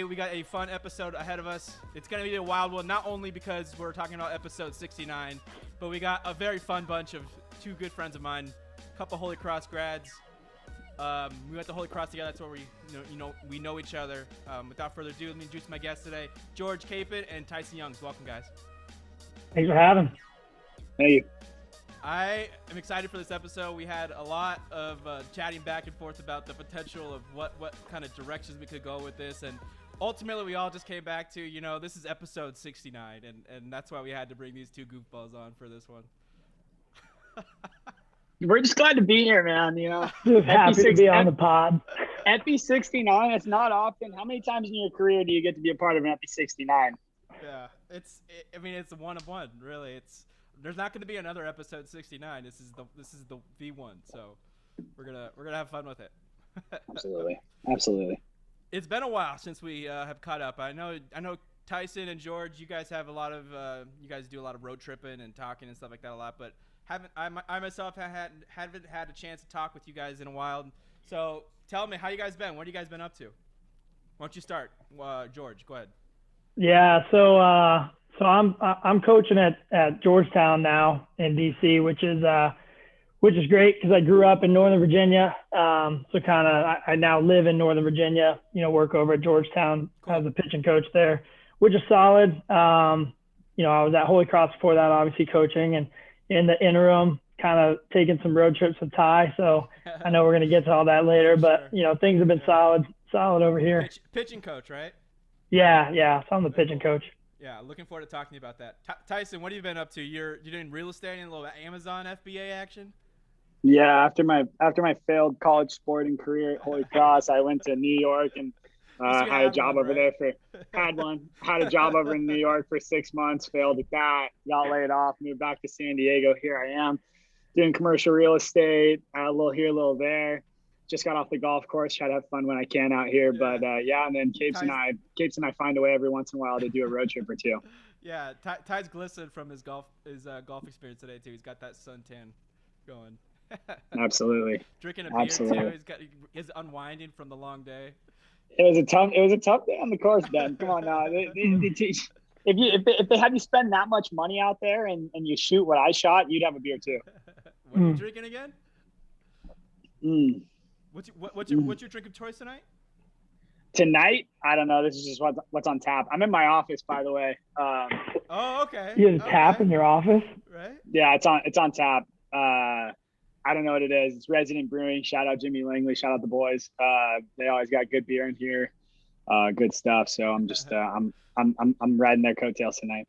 We got a fun episode ahead of us. It's going to be a wild one, not only because we're talking about episode 69, but we got a very fun bunch of two good friends of mine, a couple Holy Cross grads. We went to Holy Cross together. That's where we know each other. Without further ado, let me introduce my guests today, George Capen and Tyson Youngs. Welcome, guys. Thanks for having me. Hey. I am excited for this episode. We had a lot of chatting back and forth about the potential of what kind of directions we could go with this, and ultimately we all just came back to, this is episode 69, and that's why we had to bring these two goofballs on for this one. We're just glad to be here, man. Just happy to be on the pod. Epi 69, it's not often. How many times in your career do you get to be a part of an Epi 69? Yeah, it's a one of one, really. There's not going to be another episode 69. This is the V1, so we're gonna have fun with it. Absolutely. It's been a while since we have caught up. I know Tyson and George, you guys have you guys do a lot of road tripping and talking and stuff like that a lot, but I myself haven't had a chance to talk with you guys in a while. So tell me, how you guys been? What have you guys been up to? Why don't you start, George? Go ahead. Yeah, so I'm coaching at Georgetown now in DC, which is great because I grew up in Northern Virginia. So kind of I now live in Northern Virginia. Work over at Georgetown as a pitching coach there, which is solid. I was at Holy Cross before that, obviously coaching, and in the interim, kind of taking some road trips with Ty. So I know we're gonna get to all that later, but things have been solid over here. Pitching coach, right? Yeah. So I'm the pitching coach. Yeah, looking forward to talking to you about that. Tyson, what have you been up to? You're doing real estate and a little Amazon FBA action? Yeah, after my failed college sporting career at Holy Cross, I went to New York and had a job over there had a job over in New York for 6 months, failed at that, got laid off, moved back to San Diego. Here I am doing commercial real estate, a little here, a little there. Just got off the golf course, try to have fun when I can out here. Yeah. But and then Capes and I find a way every once in a while to do a road trip or two. Yeah, Ty's glistened from his golf experience today too. He's got that suntan going. Absolutely. Drinking a beer too. He's unwinding from the long day. It was a tough day on the course, Ben. Come on now. If they have you spend that much money out there and you shoot what I shot, you'd have a beer too. What are you drinking again? What's your drink of choice tonight? Tonight, I don't know. This is just what's on tap. I'm in my office, by the way. Oh, okay. You have a tap in your office? Right. Yeah, it's on tap. I don't know what it is. It's Resident Brewing. Shout out Jimmy Langley. Shout out the boys. They always got good beer in here. Good stuff. So I'm just I'm riding their coattails tonight.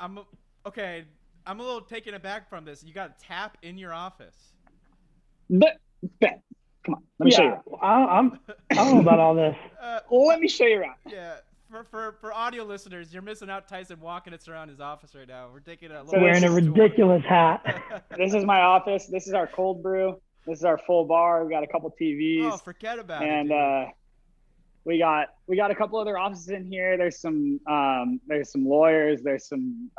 I'm okay. I'm a little taken aback from this. You got a tap in your office. But Ben, come on. Let me show you around. I don't know about all this. Let me show you around. Yeah. For audio listeners, you're missing out Tyson walking us around his office right now. We're taking a little wearing a ridiculous hat. This is my office. This is our cold brew. This is our full bar. We got a couple TVs. Oh, forget about it. And we got a couple other offices in here. There's some lawyers. There's some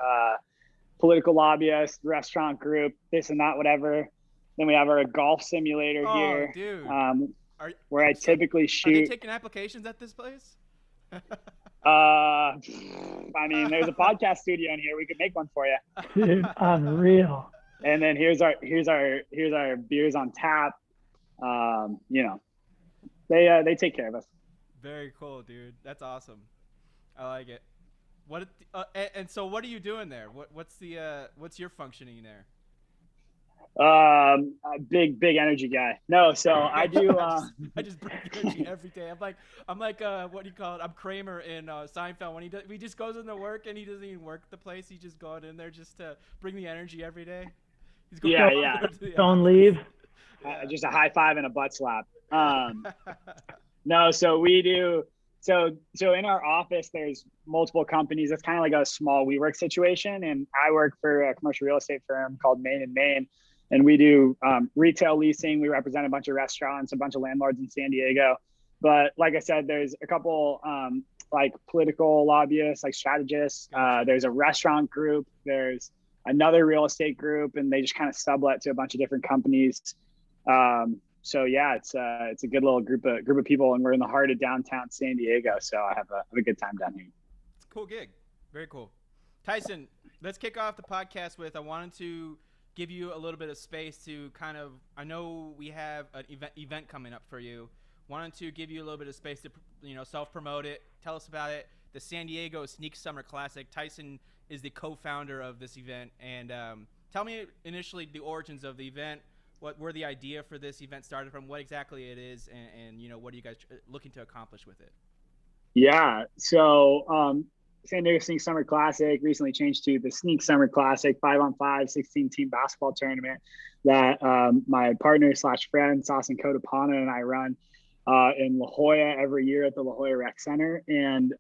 political lobbyists, restaurant group, this and that, whatever. Then we have our golf simulator here. Dude. Where I typically shoot. Are they taking applications at this place? I mean, there's a podcast studio in here. We could make one for you. Dude, unreal. And then here's our beers on tap. They take care of us. Very cool, dude. That's awesome. I like it. And so what are you doing there? What's your functioning there? A big energy guy. No, so I do. I just bring energy every day. I'm like what do you call it? I'm Kramer in Seinfeld when he just goes into work and he doesn't even work the place. He's just going in there just to bring the energy every day. He's going Don't leave. Just a high five and a butt slap. No, so we do. So in our office, there's multiple companies. It's kind of like a small WeWork situation, and I work for a commercial real estate firm called Main and Main. And we do retail leasing. We represent a bunch of restaurants, a bunch of landlords in San Diego. But like I said, there's a couple like political lobbyists, like strategists. There's a restaurant group. There's another real estate group, and they just kind of sublet to a bunch of different companies. So yeah, it's a good little group of people, and we're in the heart of downtown San Diego. So I have a good time down here. It's a cool gig. Very cool. Tyson, let's kick off the podcast with, I wanted to give you a little bit of space to kind of, I know we have an event coming up for you. Wanted to give you a little bit of space to, self-promote it. Tell us about it. The San Diego Sneak Summer Classic. Tyson is the co-founder of this event. And tell me initially the origins of the event, where the idea for this event started from, what exactly it is, and what are you guys looking to accomplish with it? Yeah. So San Diego Sneak Summer Classic recently changed to the Sneak Summer Classic, 5-on-5, 16-team basketball tournament that my partner / friend, Saucin Codapana, and I run in La Jolla every year at the La Jolla Rec Center. And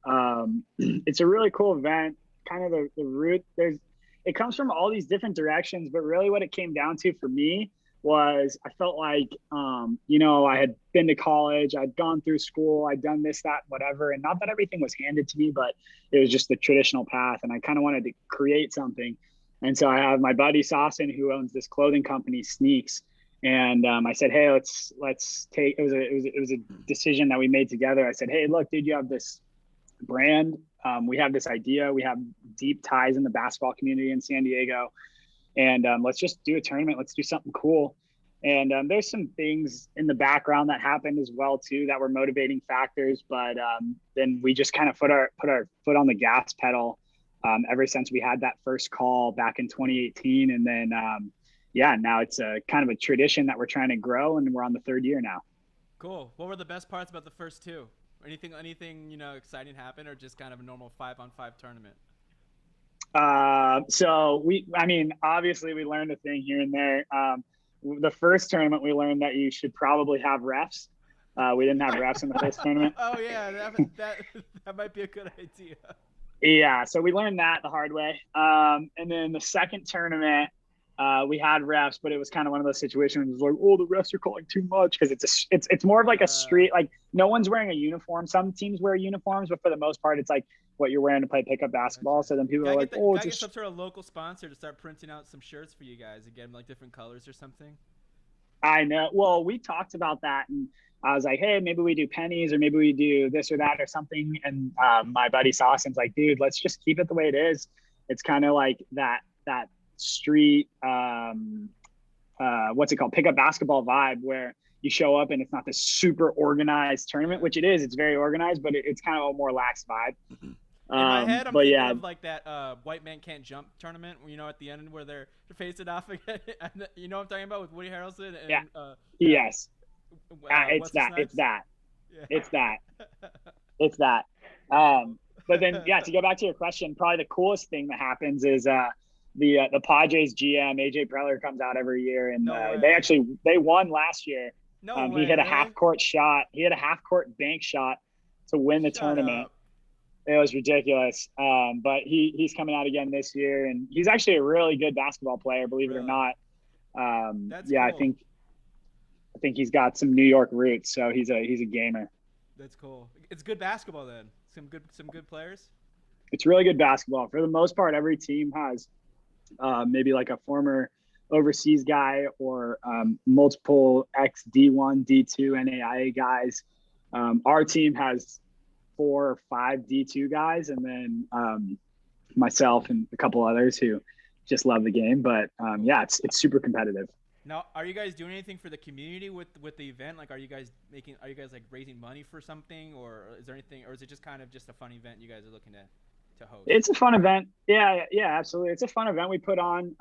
it's a really cool event. Kind of the root, it comes from all these different directions, but really what it came down to for me was I felt like, I had been to college, I'd gone through school, I'd done this, that, whatever. And not that everything was handed to me, but it was just the traditional path. And I kind of wanted to create something. And so I have my buddy Saucin, who owns this clothing company, Sneaks. And I said, hey, let's take, it was a decision that we made together. I said, hey, look, dude, you have this brand. We have this idea. We have deep ties in the basketball community in San Diego. And let's just do a tournament. Let's do something cool. And there's some things in the background that happened as well too that were motivating factors. But then we just kind of put our foot on the gas pedal ever since we had that first call back in 2018. And then now it's a kind of a tradition that we're trying to grow, and we're on the third year now. Cool. What were the best parts about the first two? Anything exciting happen, or just kind of a normal 5-on-5 tournament? Obviously we learned a thing here and there. The first tournament, we learned that you should probably have refs. We didn't have refs in the first tournament. Oh yeah, that might be a good idea. Yeah, so we learned that the hard way. And then the second tournament, we had refs, but it was kind of one of those situations where it was like, oh, the refs are calling too much, because it's more of like a street, like no one's wearing a uniform. Some teams wear uniforms, but for the most part, it's like what you're wearing to play pickup basketball. So then people are like, get some sort of local sponsor to start printing out some shirts for you guys again, like different colors or something. I know. Well, we talked about that, and I was like, hey, maybe we do pennies, or maybe we do this or that or something. And my buddy Saucin's like, dude, let's just keep it the way it is. It's kind of like that street, pickup basketball vibe, where you show up and it's not this super organized tournament, which it is. It's very organized, but it's kind of a more lax vibe. In my head, I'm thinking of like that White Man Can't Jump tournament, at the end where they're facing off again. You know what I'm talking about, with Woody Harrelson? And, yes. It's that. But then, to go back to your question, probably the coolest thing that happens is the Padres GM, AJ Preller, comes out every year, and they won last year. He hit a half-court shot. He hit a half-court bank shot to win the tournament. It was ridiculous. But he's coming out again this year, and he's actually a really good basketball player, believe it or not. That's cool. I think he's got some New York roots, so he's a gamer. That's cool. It's good basketball then. Some good players. It's really good basketball. For the most part, every team has maybe like a former overseas guy, or multiple ex D1, D2, NAIA guys. Our team has 4 or 5 D2 guys, and then myself and a couple others who just love the game. But it's super competitive. Now, are you guys doing anything for the community with the event? Like, are you guys like raising money for something, or is there anything, or is it just kind of just a fun event you guys are looking to host? It's a fun event. Yeah, absolutely. It's a fun event we put on.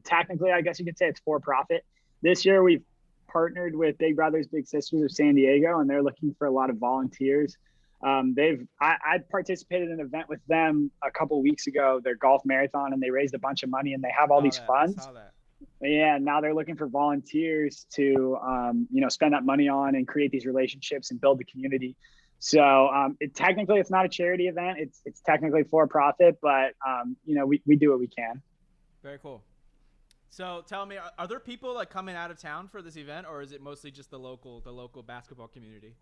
Technically, I guess you could say it's for profit. This year, we've partnered with Big Brothers Big Sisters of San Diego, and they're looking for a lot of volunteers. I participated in an event with them a couple weeks ago, their golf marathon, and they raised a bunch of money, and they have all these funds. I saw that. Yeah, now they're looking for volunteers to, spend that money on and create these relationships and build the community. So technically, it's not a charity event. It's technically for profit, but we do what we can. Very cool. So tell me, are there people like coming out of town for this event, or is it mostly just the local basketball community?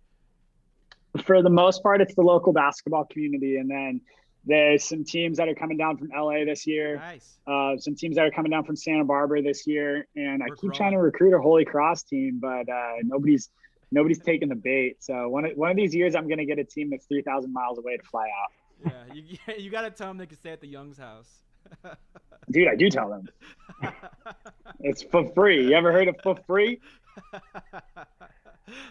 For the most part, it's the local basketball community, and then There's some teams that are coming down from LA this year. Nice. Some teams that are coming down from Santa Barbara this year, and I keep trying to growing. recruit a Holy Cross team, but nobody's taking the bait. So one of these years, I'm gonna get a team that's 3,000 miles away to fly out. You gotta tell them they can stay at the Young's house. Dude, I do tell them. It's for free. You ever heard of for free?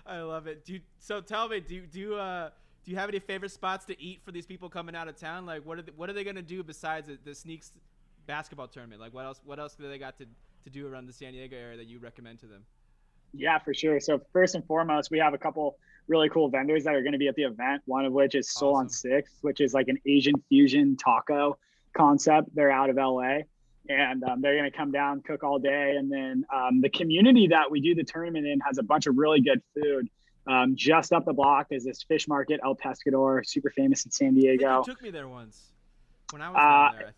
I love it. So tell me, do you have any favorite spots to eat for these people coming out of town? Like, what are they gonna do besides the Sneaks basketball tournament? Like, what else do they got to do around the San Diego area that you recommend to them? Yeah, for sure. So first and foremost, we have a couple really cool vendors that are going to be at the event. One of which is Soul on Awesome. Sixth, which is like an Asian fusion taco concept. They're out of LA, and they're going to come down, cook all day. And then the community that we do the tournament in has a bunch of really good food. Just up the block is this fish market, El Pescador, super famous in San I think Diego. you took me there once when I was down there.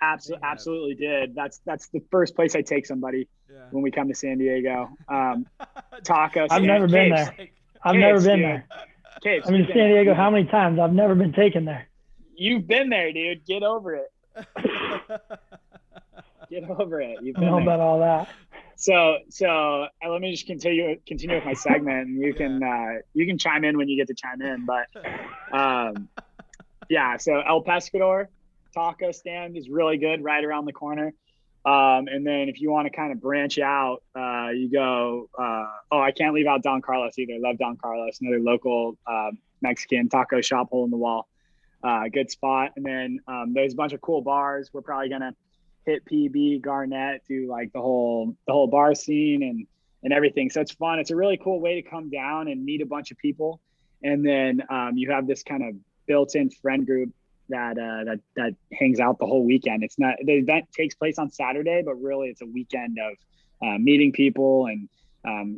Absolutely did. That's the first place I take somebody when we come to San Diego. Tacos. I've never been there. I've never been there. Capes, I'm in San Diego how many times? I've never been taken there. You've been there, dude. Get over it. Get over it. You've I been don't know there. about all that. So let me just continue with my segment, and you can chime in when you get to chime in. But so El Pescador taco stand is really good right around the corner. And then if you want to kind of branch out, you go, I can't leave out Don Carlos either. Love Don Carlos, another local Mexican taco shop, hole in the wall. Good spot. And then there's a bunch of cool bars. We're probably going to hit PB, Garnett, do like the whole bar scene and everything. So it's fun. It's a really cool way to come down and meet a bunch of people. And then you have this kind of built-in friend group that hangs out the whole weekend. It's not, the event takes place on Saturday, but really it's a weekend of meeting people and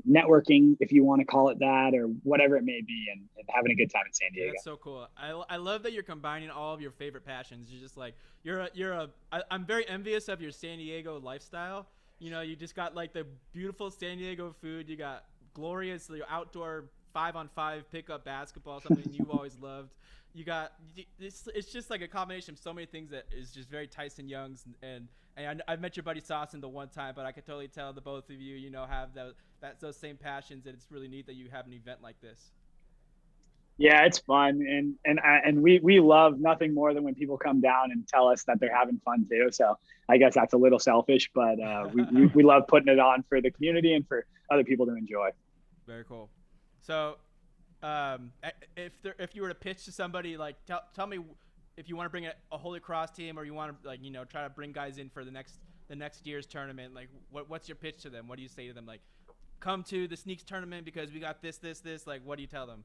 networking, if you want to call it that, or whatever it may be, and having a good time in San Diego. That's so cool. I love that you're combining all of your favorite passions. You're just like I'm very envious of your San Diego lifestyle. You know, you just got like the beautiful San Diego food. You got glorious your outdoor 5-on-5 pickup basketball, something you've always loved. You got it's just like a combination of so many things that is just very Tyson Young's, and I've met your buddy Saucin the one time, but I could totally tell the both of you have those same passions, and it's really neat that you have an event like this. Yeah, it's fun, and we love nothing more than when people come down and tell us that they're having fun too. So I guess that's a little selfish, but we love putting it on for the community and for other people to enjoy. Very cool. So if you were to pitch to somebody, like tell me if you want to bring a Holy Cross team, or you want to try to bring guys in for the next year's tournament, like what's your pitch to them? What do you say to them? Like, come to the Sneaks tournament because we got this. Like, what do you tell them?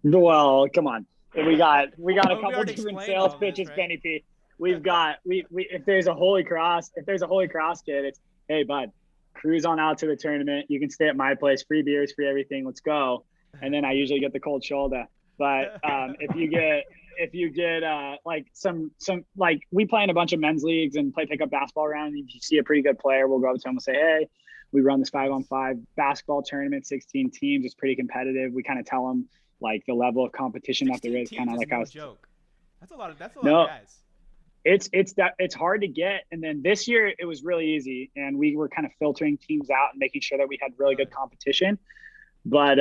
Well, come on. We got a couple already different explained sales all this, pitches, right? Benny P. We've got if there's a Holy Cross kid, it's, hey bud, cruise on out to the tournament. You can stay at my place, free beers, free everything. Let's go. And then I usually get the cold shoulder. But if you get like some like, we play in a bunch of men's leagues and play pickup basketball around. If you see a pretty good player, we'll go up to him and say, hey, we run this 5-on-5 basketball tournament, 16 teams. It's pretty competitive. We kind of tell them like the level of competition that there is, kind of like no I was. Joke. That's a lot of guys. It's hard to get. And then this year it was really easy, and we were kind of filtering teams out and making sure that we had really good competition. But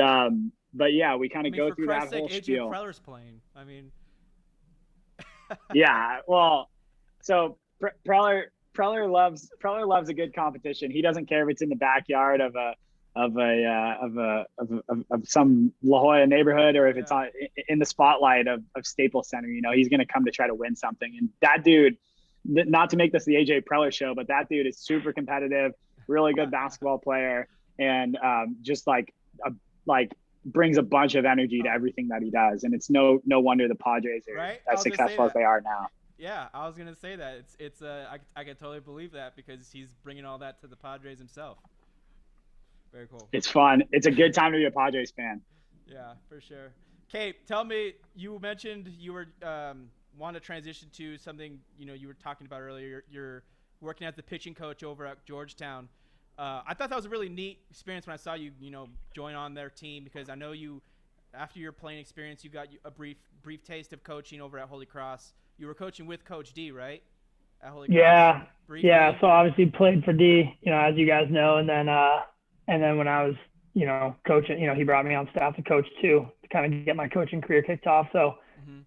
yeah, we kind of go through that whole spiel. AJ Preller's playing. I mean, yeah. Well, so Preller loves a good competition. He doesn't care if it's in the backyard of some La Jolla neighborhood, or if it's in the spotlight of Staples Center. He's going to come to try to win something. And that dude, not to make this the AJ Preller show, but that dude is super competitive, really good basketball player, and just like brings a bunch of energy to everything that he does. And it's no wonder the Padres are as successful as they are now. Yeah, I was gonna say that I can totally believe that, because he's bringing all that to the Padres himself. Very cool. It's fun. It's a good time to be a Padres fan. Yeah, for sure. Cape, tell me, you mentioned you were want to transition to something you were talking about earlier. You're working as the pitching coach over at Georgetown. I thought that was a really neat experience when I saw you join on their team, because I know you, after your playing experience, you got a brief taste of coaching over at Holy Cross. you were coaching with Coach D, right? At Holy Cross. Yeah. Briefly. Yeah. So obviously played for D, as you guys know. And then when I was, coaching, he brought me on staff to coach too, to kind of get my coaching career kicked off. So,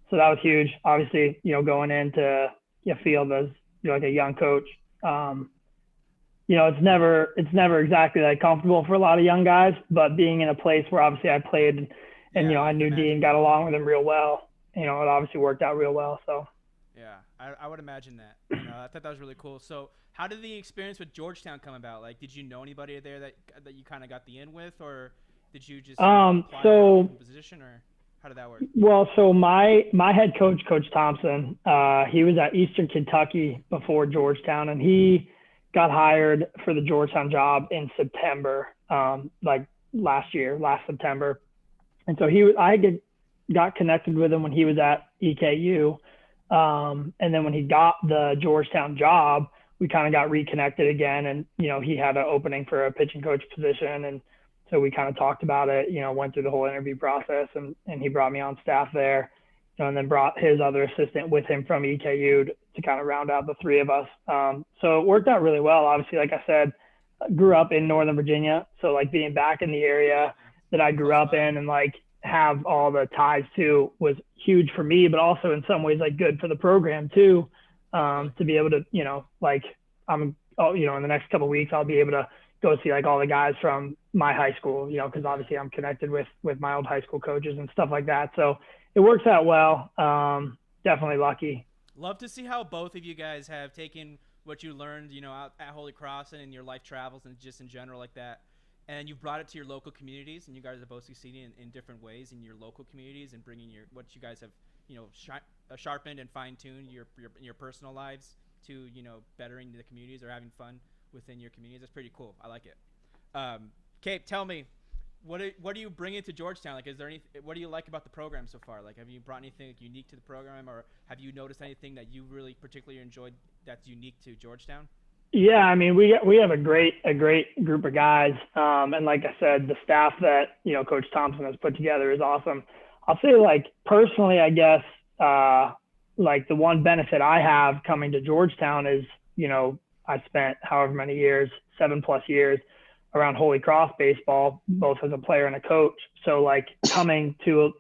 so that was huge. Obviously, going into a field as like a young coach, it's never exactly like comfortable for a lot of young guys, but being in a place where obviously I played and, I knew D and got along with him real well, it obviously worked out real well. So. Yeah, I would imagine that. I thought that was really cool. So how did the experience with Georgetown come about? Like, did you know anybody there that you kind of got the in with, or did you just apply for a position, or how did that work? Well, so my head coach, Coach Thompson, he was at Eastern Kentucky before Georgetown, and he got hired for the Georgetown job in September, like last September. And so I got connected with him when he was at EKU. And then when he got the Georgetown job, we kind of got reconnected again. And, he had an opening for a pitching coach position. And so we kind of talked about it, went through the whole interview process, and he brought me on staff there, and then brought his other assistant with him from EKU to kind of round out the three of us. So it worked out really well. Obviously, like I said, I grew up in Northern Virginia. So like being back in the area that I grew up in and like have all the ties to was huge for me, but also in some ways like good for the program too, to be able to, like in the next couple of weeks, I'll be able to go see like all the guys from my high school, because obviously I'm connected with my old high school coaches and stuff like that. So it works out well. Definitely lucky. Love to see how both of you guys have taken what you learned, out at Holy Cross and in your life travels and just in general like that, and you've brought it to your local communities, and you guys have both succeeded in different ways in your local communities and bringing what you guys have, sharpened and fine-tuned your personal lives to, bettering the communities or having fun within your communities. That's pretty cool. I like it. Cape, tell me, what do you bring into Georgetown? Like, what do you like about the program so far? Like, have you brought anything unique to the program, or have you noticed anything that you really particularly enjoyed that's unique to Georgetown? Yeah, I mean, we have a great group of guys, and like I said, the staff that Coach Thompson has put together is awesome. I'll say, like, personally, I guess, like the one benefit I have coming to Georgetown is, I spent however many years, 7+ years, around Holy Cross baseball, both as a player and a coach. So like coming to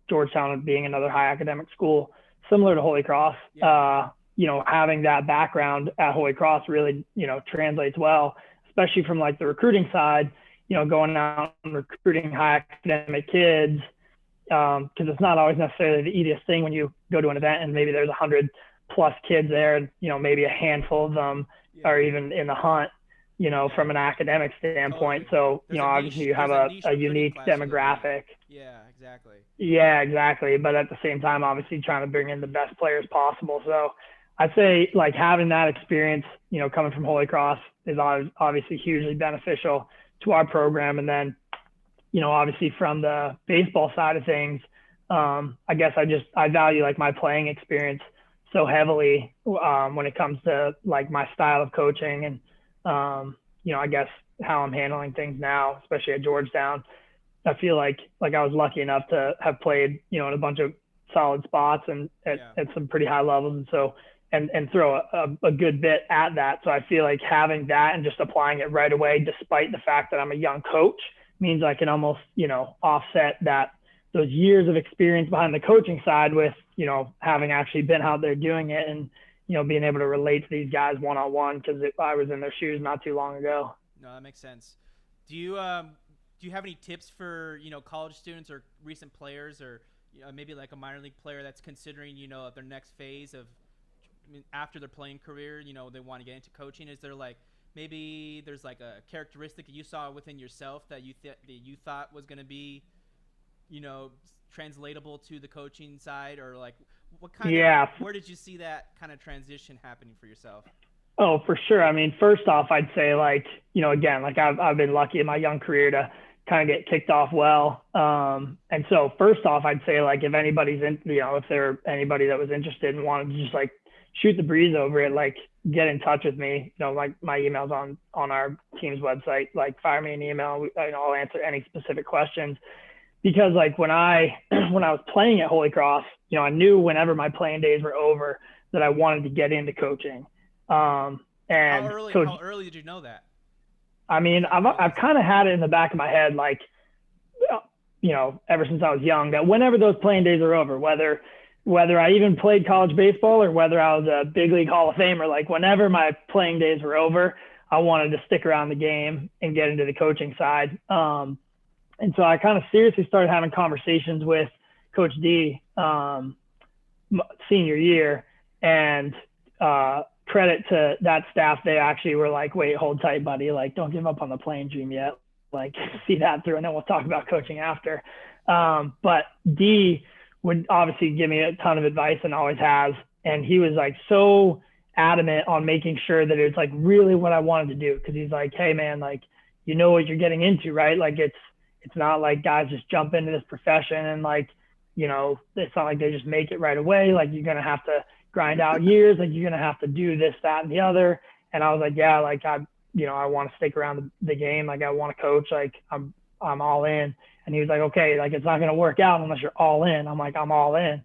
Georgetown being another high academic school similar to Holy Cross, having that background at Holy Cross really, translates well, especially from like the recruiting side, going out and recruiting high academic kids, because it's not always necessarily the easiest thing when you go to an event and maybe there's 100+ kids there, and, maybe a handful of them are even in the hunt, from an academic standpoint. So, obviously you have a unique demographic. Yeah, exactly. Yeah, exactly. But at the same time, obviously trying to bring in the best players possible. So I'd say like having that experience, coming from Holy Cross is obviously hugely beneficial to our program. And then, obviously from the baseball side of things, I guess I value like my playing experience so heavily when it comes to like my style of coaching and, I guess how I'm handling things now, especially at Georgetown. I feel like I was lucky enough to have played, in a bunch of solid spots and at some pretty high levels. And so, and throw a good bit at that. So I feel like having that and just applying it right away, despite the fact that I'm a young coach, means I can almost, offset those years of experience behind the coaching side with, having actually been out there doing it and, being able to relate to these guys one-on-one, because I was in their shoes not too long ago. No, that makes sense. Do you have any tips for, college students or recent players, or maybe like a minor league player that's considering, their next phase of after their playing career, they want to get into coaching? Is there like, maybe there's like a characteristic that you saw within yourself that you thought was going to be, translatable to the coaching side, or like where did you see that kind of transition happening for yourself? Oh, for sure. I mean, first off, I'd say like, again, like I've been lucky in my young career to kind of get kicked off well. And so first off, I'd say like, if anybody's if there anybody that was interested and wanted to just like shoot the breeze over it, like get in touch with me, like my email's on our team's website, like fire me an email. I'll answer any specific questions. because like when I was playing at Holy Cross, you know, I knew whenever my playing days were over that I wanted to get into coaching. And how early did you know that? I mean, I've kind of had it in the back of my head, like, you know, ever since I was young, that whenever those playing days are over, whether I even played college baseball or whether I was a big league Hall of Famer, like whenever my playing days were over, I wanted to stick around the game and get into the coaching side. And so I kind of seriously started having conversations with Coach D senior year, and credit to that staff. They actually were like, wait, hold tight, buddy. Like, don't give up on the playing dream yet. Like, see that through, and then we'll talk about coaching after. But D would obviously give me a ton of advice and always has. And he was like so adamant on making sure that it's like really what I wanted to do. Cause he's like, hey man, like, you know what you're getting into, right? Like it's not like guys just jump into this profession and like, you know, it's not like they just make it right away. Like you're going to have to grind out years. Like you're going to have to do this, that, and the other. And I was like, yeah, like I want to stick around the game. Like I want to coach. Like I'm all in. And he was like, okay, like it's not going to work out unless you're all in. I'm like, I'm all in.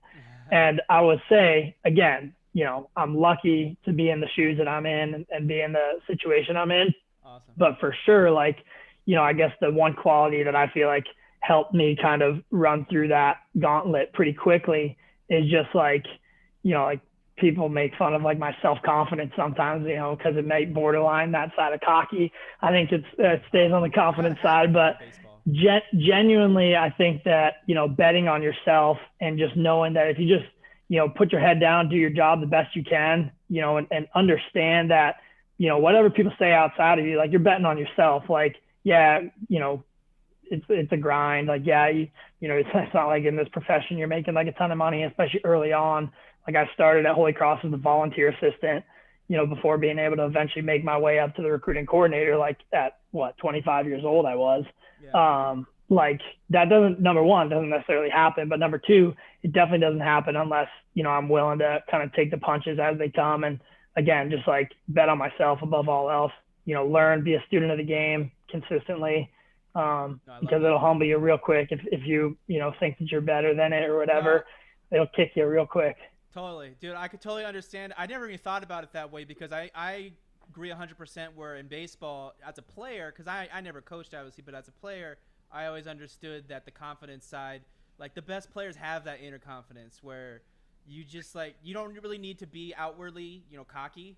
And I would say, again, you know, I'm lucky to be in the shoes that I'm in and be in the situation I'm in. Awesome. But for sure, like, you know, I guess the one quality that I feel like helped me kind of run through that gauntlet pretty quickly is just like, you know, like people make fun of like my self-confidence sometimes, you know, because it may borderline that side of cocky. I think it stays on the confidence side, but genuinely, I think that, you know, betting on yourself and just knowing that if you just, you know, put your head down, do your job the best you can, you know, and understand that, you know, whatever people say outside of you, like you're betting on yourself. Like, yeah, you know, it's a grind. Like, yeah, you know, it's not like in this profession you're making like a ton of money, especially early on. Like I started at Holy Cross as a volunteer assistant, you know, before being able to eventually make my way up to the recruiting coordinator, like at 25 years old I was. Yeah. Like that number one, doesn't necessarily happen, but number two, it definitely doesn't happen unless, you know, I'm willing to kind of take the punches as they come. And again, just like bet on myself above all else, you know, learn, be a student of the game consistently. Because it'll humble you real quick. If you know, think that you're better than it or whatever, it'll kick you real quick. Totally. Dude, I could totally understand. I never even thought about it that way because I agree 100% where in baseball as a player, because I never coached obviously, but as a player, I always understood that the confidence side, like the best players have that inner confidence where you just like, you don't really need to be outwardly, you know, cocky.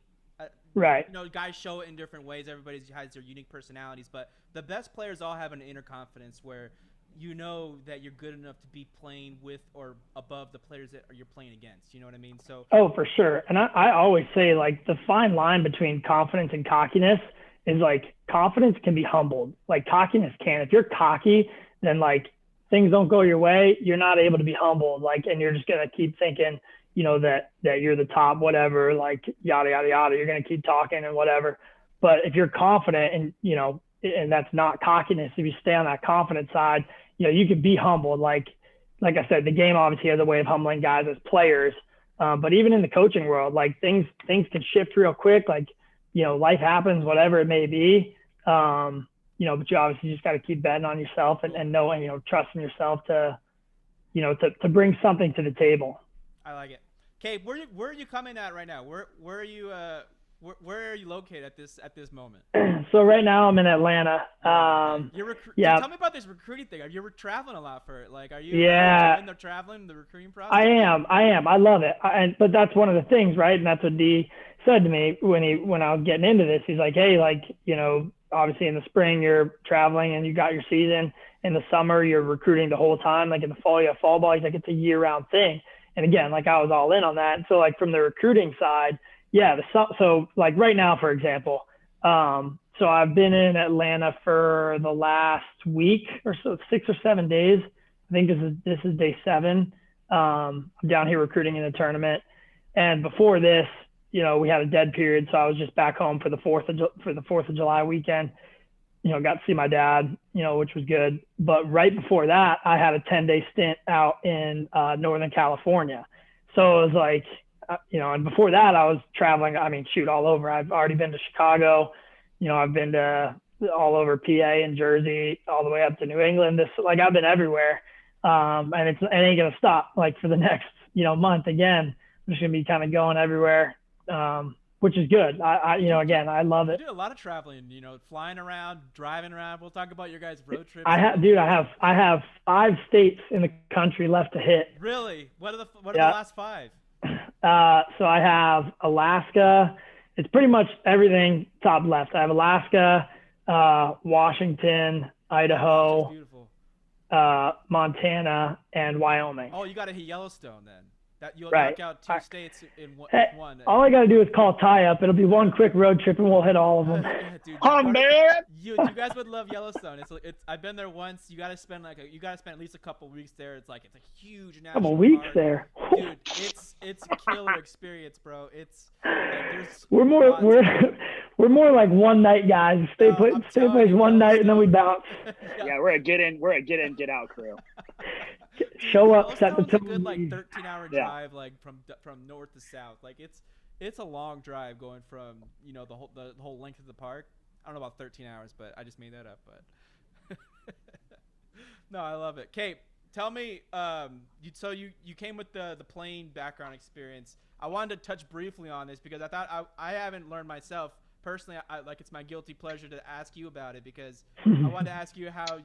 Right. You know, guys show it in different ways. Everybody has their unique personalities, but the best players all have an inner confidence where you know that you're good enough to be playing with or above the players that you're playing against. You know what I mean? So. Oh, for sure. And I always say like the fine line between confidence and cockiness is like confidence can be humbled. Like cockiness can. If you're cocky, then like things don't go your way, you're not able to be humbled. Like, and you're just going to keep thinking, you know, that you're the top, whatever, like yada, yada, yada. You're going to keep talking and whatever. But if you're confident and, you know, and that's not cockiness, if you stay on that confident side, you know, you could be humbled. Like I said, the game obviously has a way of humbling guys as players. But even in the coaching world, like things can shift real quick. Like, you know, life happens, whatever it may be. You know, but you obviously just got to keep betting on yourself and knowing, you know, trusting yourself to, you know, to bring something to the table. I like it. Okay, where are you coming at right now? Where are you where are you located at this moment? So right now I'm in Atlanta. Yeah. Tell me about this recruiting thing. Are you traveling a lot for it? Like, are you in there traveling the recruiting process? I am. I love it. But that's one of the things, right? And that's what D said to me when I was getting into this. He's like, hey, like, you know, obviously in the spring you're traveling and you got your season. In the summer you're recruiting the whole time. Like in the fall you have fall ball. He's like, it's a year-round thing. And again, like I was all in on that. And so like from the recruiting side, yeah. So like right now, for example, so I've been in Atlanta for the last week or so, 6 or 7 days. I think this is day 7. I'm down here recruiting in the tournament. And before this, you know, we had a dead period. So I was just back home for the 4th of July weekend, you know, got to see my dad, you know, which was good. But right before that, I had a 10-day stint out in Northern California. So it was like, you know, and before that I was traveling, I mean, shoot, all over. I've already been to Chicago, you know, I've been to all over PA and Jersey, all the way up to New England. I've been everywhere. And it ain't going to stop like for the next, month again. I'm just going to be kind of going everywhere. Which is good. Again, I love it. You do a lot of traveling, flying around, driving around. We'll talk about your guys' road trips. I have 5 states in the country left to hit. Really? What are the last 5? So I have Alaska. It's pretty much everything top left. I have Alaska, Washington, Idaho, Montana, and Wyoming. Oh, you got to hit Yellowstone then. That you'll right. knock out 2 states in one. All I got to do is call Ty up. It'll be one quick road trip, and we'll hit all of them. Yeah, dude, man! You guys would love Yellowstone. It's I've been there once. You got to spend at least a couple weeks there. It's a huge national couple weeks park. There, dude. It's a killer experience, bro. It's we're more like one night guys. Stay place one night and then we bounce. Yeah, we're a get in, get out crew. Show up, set the tone. A good 13-hour drive, from north to south. It's a long drive going from the whole length of the park. I don't know about 13 hours, but I just made that up. But no, I love it. Cape, tell me, you came with the plane background experience. I wanted to touch briefly on this because I thought I haven't learned myself personally. It's my guilty pleasure to ask you about it because I wanted to ask you how.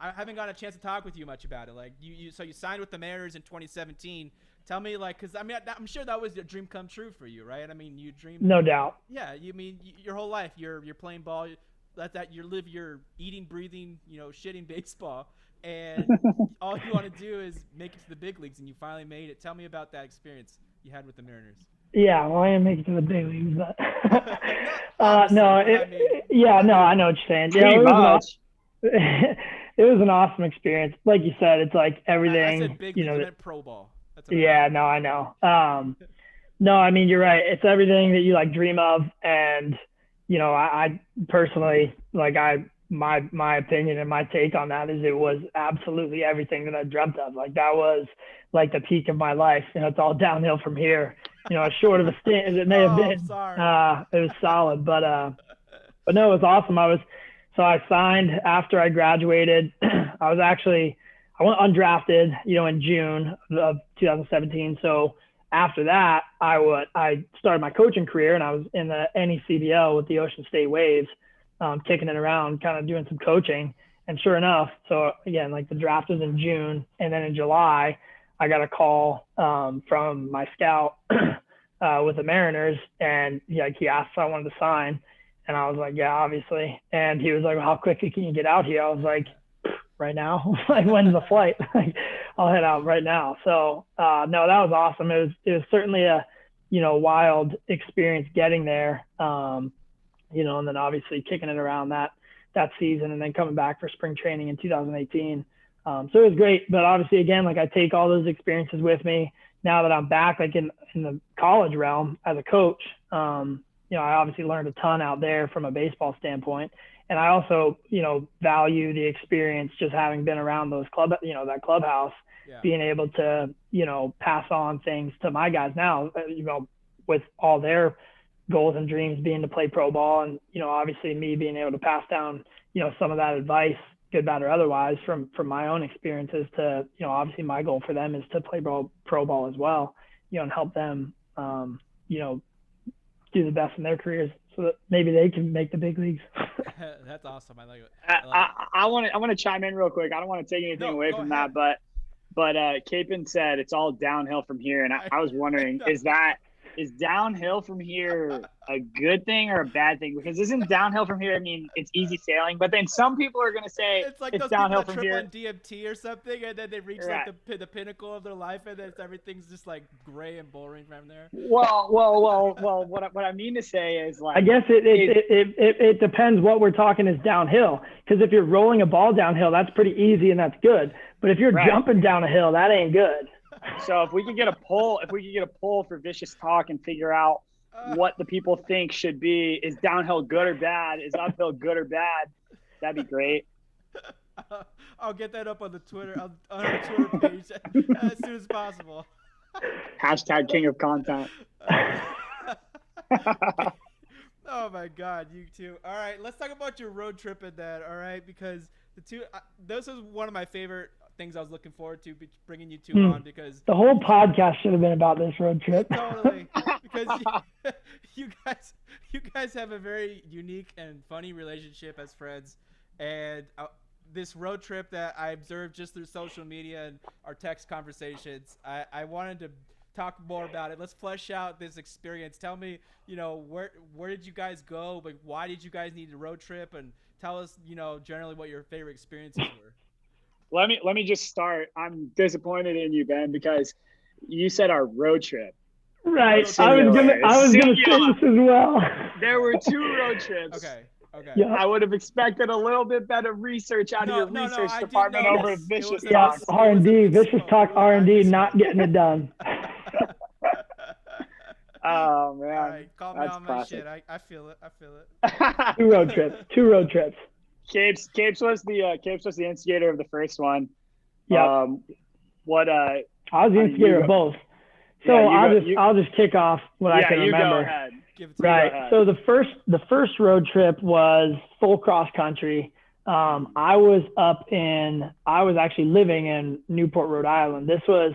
I haven't gotten a chance to talk with you much about it. You signed with the Mariners in 2017. Tell me, because I'm sure that was a dream come true for you, right? I mean, you dreamed. No doubt. Yeah, you mean your whole life you're playing ball. You're eating, breathing, shitting baseball, and all you want to do is make it to the big leagues, and you finally made it. Tell me about that experience you had with the Mariners. Yeah, well, I didn't make it to the big leagues, but I know what you're saying. Pretty much. It was an awesome experience. Like you said, it's like everything. I said big leagues, I meant pro ball. No, I know. No, I mean, you're right. It's everything that you dream of. And, I personally, my opinion and my take on that is it was absolutely everything that I dreamt of. That was the peak of my life. It's all downhill from here, as short of a stint as it may have been. It was solid, but no, it was awesome. So I signed after I graduated. I went undrafted, in June of 2017. So after that, I started my coaching career, and I was in the NECBL with the Ocean State Waves, kicking it around, kind of doing some coaching. And sure enough, so again, the draft was in June, and then in July, I got a call from my scout with the Mariners, and he asked if I wanted to sign. And I was like, yeah, obviously. And he was like, well, how quickly can you get out here? I was like, right now. When's the flight? I'll head out right now. So no, that was awesome. It was certainly a wild experience getting there. And then obviously kicking it around that season and then coming back for spring training in 2018. So it was great. But obviously, again, I take all those experiences with me now that I'm back in the college realm as a coach. I obviously learned a ton out there from a baseball standpoint. And I also, value the experience just having been around that clubhouse, being able to, pass on things to my guys now, with all their goals and dreams being to play pro ball. And, obviously me being able to pass down, some of that advice, good, bad, or otherwise from my own experiences to, obviously my goal for them is to play pro ball as well, and help them, do the best in their careers so that maybe they can make the big leagues. That's awesome. I like it. I want to chime in real quick. I don't want to take anything away from that, but Capen said it's all downhill from here. And I was wondering, is downhill from here a good thing or a bad thing? Because isn't downhill from here, it's easy sailing, but then some people are going to say it's downhill from here. It's like DMT or something, and then they reach the pinnacle of their life, and then everything's just gray and boring from there. Well, what I mean to say is I guess it depends what we're talking is downhill. Because if you're rolling a ball downhill, that's pretty easy and that's good. But if you're jumping down a hill, that ain't good. So if we could get a poll for Vicious Talk and figure out what the people think should be, is downhill good or bad? Is uphill good or bad? That'd be great. I'll get that up on the Twitter page as soon as possible. Hashtag king of content. Oh Oh my God, you two. All right, let's talk about your road trip and that. All right, because this was one of my favorite things I was looking forward to bringing you two on because the whole podcast should have been about this road trip. Totally, because you guys have a very unique and funny relationship as friends, and this road trip that I observed just through social media and our text conversations, I wanted to talk more about it. Let's flesh out this experience. Tell me, where did you guys go? Like, why did you guys need a road trip? And tell us, generally what your favorite experiences were. Let me just start. I'm disappointed in you, Ben, because you said our road trip. Right. I was gonna say this as well. There were 2 road trips. Okay. Yep. I would have expected a little bit better research out of your research department over Vicious Talk. R&D, Vicious Talk R&D, not getting it done. Oh man. All right, calm down on my shit. I feel it. 2 road trips. Capes was the instigator of the first one. Yeah. I was the instigator of both. So I'll just kick off what I can remember. Go ahead. Right. So the first road trip was full cross country. I was actually living in Newport, Rhode Island. This was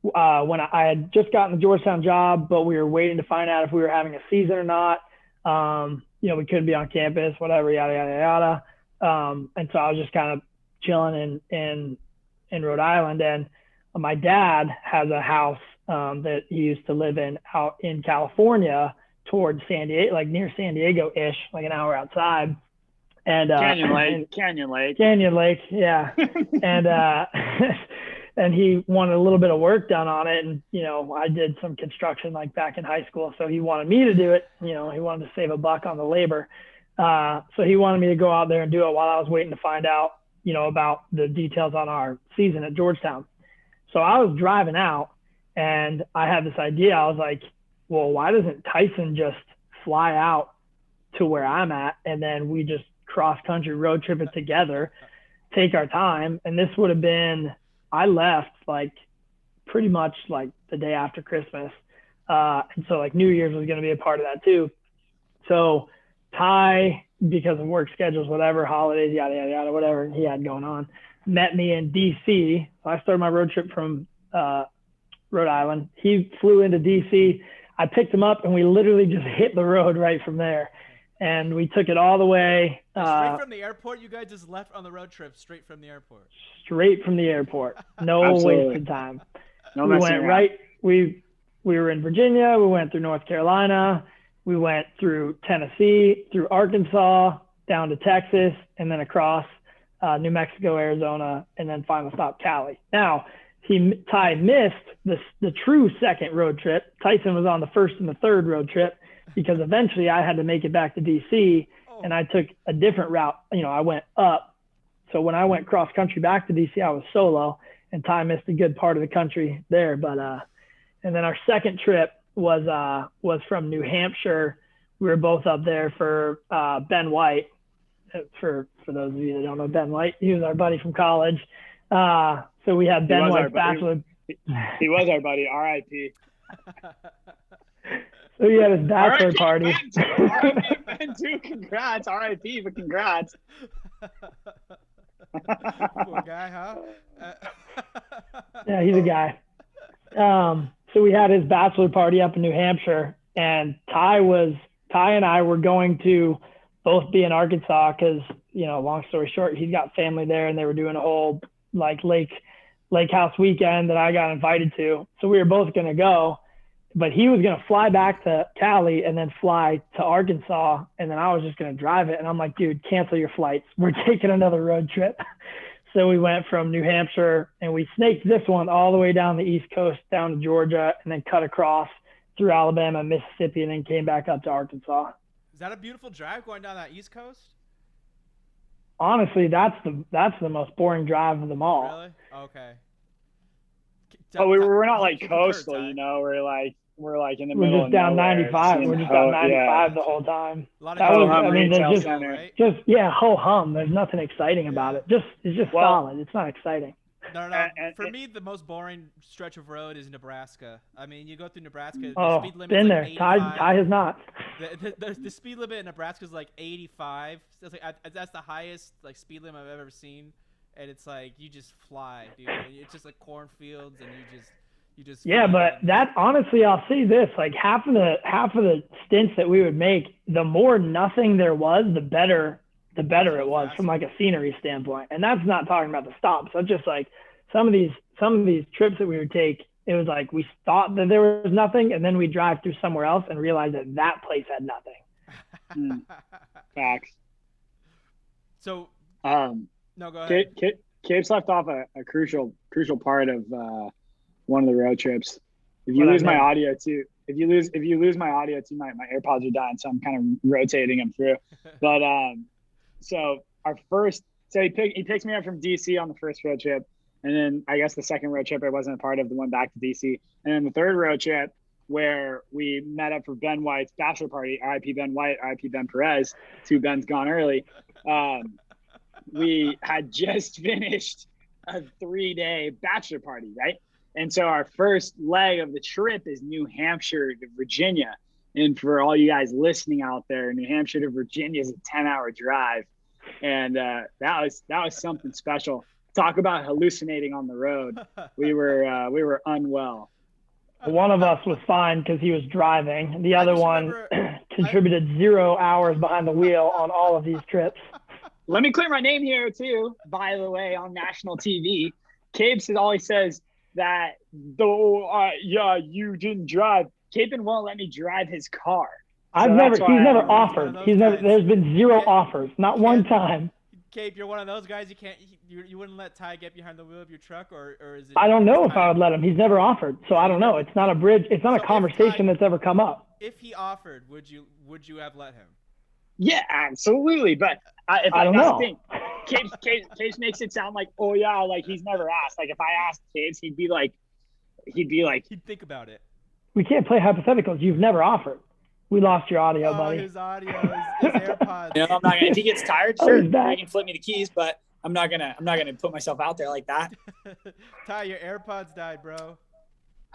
when I had just gotten the Georgetown job, but we were waiting to find out if we were having a season or not. We couldn't be on campus, whatever, yada, yada, yada. And so I was just kind of chilling in Rhode Island. And my dad has a house that he used to live in out in California towards San Diego, like near San Diego-ish, like an hour outside. And Canyon Lake. Yeah. And he wanted a little bit of work done on it. And, I did some construction like back in high school. So he wanted me to do it. He wanted to save a buck on the labor. So he wanted me to go out there and do it while I was waiting to find out, about the details on our season at Georgetown. So I was driving out and I had this idea. I was like, well, why doesn't Tyson just fly out to where I'm at and then we just cross country road trip it together, take our time. And this would have been, I left like pretty much like the day after Christmas. And so like New Year's was going to be a part of that too. So Ty, because of work schedules, whatever, holidays, yada, yada, yada, whatever he had going on, met me in DC. So I started my road trip from Rhode Island. He flew into DC. I picked him up and we literally just hit the road right from there. And we took it all the way. Straight from the airport? You guys just left on the road trip straight from the airport? Straight from the airport. No wasted time. No we went right. We were in Virginia. We went through North Carolina. We went through Tennessee, through Arkansas, down to Texas, and then across New Mexico, Arizona, and then final stop Cali. Now, Ty missed the true second road trip. Tyson was on the first and the third road trip because eventually I had to make it back to DC and I took a different route. I went up. So when I went cross country back to DC, I was solo and Ty missed a good part of the country there. But, and then our second trip was from New Hampshire. We were both up there for Ben White. For those of you that don't know Ben White, he was our buddy from college. So we had Ben White's bachelor. He was our buddy. R.I.P. So he had his bachelor party. R.I.P. Ben too. Congrats. R.I.P. But congrats. Poor guy, huh? Yeah, he's a guy. So we had his bachelor party up in New Hampshire, and Ty and I were going to both be in Arkansas because, long story short, he's got family there and they were doing a whole like lake house weekend that I got invited to. So we were both going to go, but he was going to fly back to Cali and then fly to Arkansas. And then I was just going to drive it. And I'm like, dude, cancel your flights. We're taking another road trip. So we went from New Hampshire and we snaked this one all the way down the East Coast, down to Georgia, and then cut across through Alabama, Mississippi, and then came back up to Arkansas. Is that a beautiful drive going down that East Coast? Honestly, that's the most boring drive of them all. Really? Okay. But we're not like coastal, we're like in the middle. We're just down 95. We're just down 95 the whole time. A lot of there's right? just ho hum. There's nothing exciting about it. It's just solid. It's not exciting. No. For me, the most boring stretch of road is Nebraska. I mean, you go through Nebraska. Oh, the speed limit's been like there. 85. Ty has not. The speed limit in Nebraska is like 85. So it's like that's the highest like speed limit I've ever seen, and it's like you just fly, dude. It's just like cornfields, and you just. Yeah, fly. but that honestly, I'll say this: like half of the stints that we would make, the more nothing there was, the better it was from like a scenery standpoint. And that's not talking about the stops. That's just like some of these trips that we would take. It was like we thought that there was nothing, and then we drive through somewhere else and realize that place had nothing. Facts. So, no, go ahead. Cape's left off a crucial part of one of the road trips. If you lose my audio too, my AirPods are dying, so I'm kind of rotating them through. But so he picks me up from DC on the first road trip, and then I guess the second road trip I wasn't a part of, the one back to DC, and then the third road trip where we met up for Ben White's bachelor party. RIP Ben White, RIP Ben Perez. 2 Ben's gone early. We had just finished a 3-day bachelor party, right? And so our first leg of the trip is New Hampshire to Virginia. And for all you guys listening out there, New Hampshire to Virginia is a 10-hour drive. And that was something special. Talk about hallucinating on the road. We were unwell. One of us was fine because he was driving. The other one contributed 0 hours behind the wheel on all of these trips. Let me clear my name here too, by the way, on national TV. Cape always says that though you didn't drive. Capen won't let me drive his car. He's never offered. There's been 0 offers, not one time. Cape, you're one of those guys you wouldn't let Ty get behind the wheel of your truck, or is it? I don't know if I would let him. He's never offered, so I don't know. It's not a bridge. It's not a conversation that's ever come up. If he offered, would you have let him? Yeah, absolutely. But I don't know. Case makes it sound like, oh yeah, like he's never asked. Like if I asked Case, he'd he'd think about it. We can't play hypotheticals. You've never offered. We lost your audio, buddy. His audio, his AirPods. I'm not gonna, if he gets tired, sure, he can flip me the keys, but I'm not gonna put myself out there like that. Ty, your AirPods died, bro.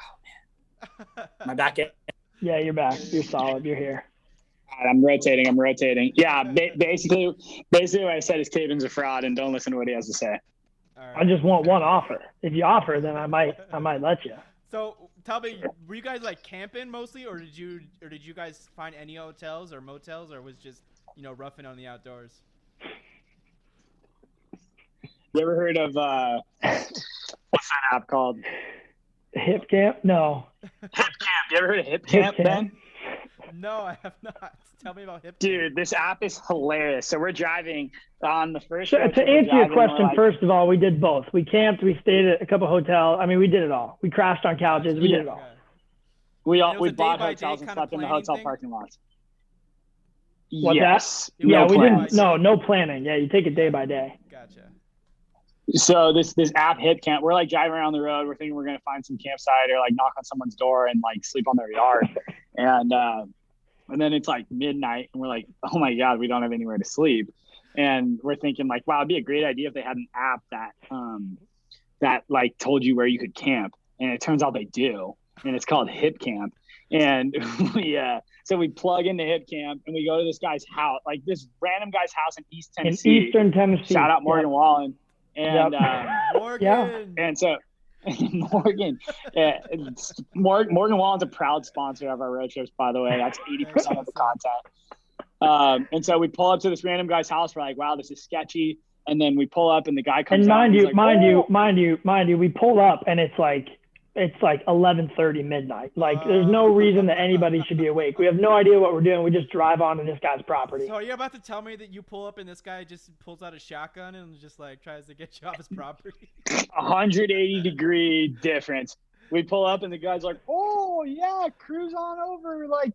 Oh man, my back end. Yeah, you're back. You're solid. You're here. I'm rotating. Yeah, basically what I said is Capen's a fraud, and don't listen to what he has to say. All right. I just want one offer. If you offer, then I might let you. So tell me, were you guys like camping mostly, or did you guys find any hotels or motels, or was just roughing on the outdoors? You ever heard of what's that app called? Hip Camp? No. Hip Camp. You ever heard of Hip Camp, Ben? No, I have not. Tell me about Hip Camp. Dude, this app is hilarious. So we're driving on the first. So to answer your question, first of all, we did both. We camped. We stayed at a couple hotels. I mean, we did it all. We crashed on couches. We did it all. We bought hotels and slept in the hotel parking lots. What's yes. That? Yeah, we didn't. No planning. Yeah, you take it day by day. Gotcha. So this app Hip Camp, we're like driving around the road. We're thinking we're gonna find some campsite or like knock on someone's door and like sleep on their yard, and then it's like midnight and we're like, oh my god, we don't have anywhere to sleep, and we're thinking like, wow, it'd be a great idea if they had an app that like told you where you could camp, and it turns out they do, and it's called Hip Camp, and so we plug into Hip Camp and we go to this guy's house, like this random guy's house in East Tennessee. In Eastern Tennessee. Shout out Morgan Wallen. And Morgan. Yeah. And so Morgan Wallen's a proud sponsor of our road trips, by the way. That's 80% of the content. And so we pull up to this random guy's house. We're like, wow, this is sketchy. And then we pull up and the guy comes out. And mind you, we pull up and it's like 11:30 midnight. Like there's no reason that anybody should be awake. We have no idea what we're doing. We just drive onto this guy's property. So are you about to tell me that you pull up and this guy just pulls out a shotgun and just like tries to get you off his property? 180-degree difference. We pull up and the guy's like, oh yeah, cruise on over. Like,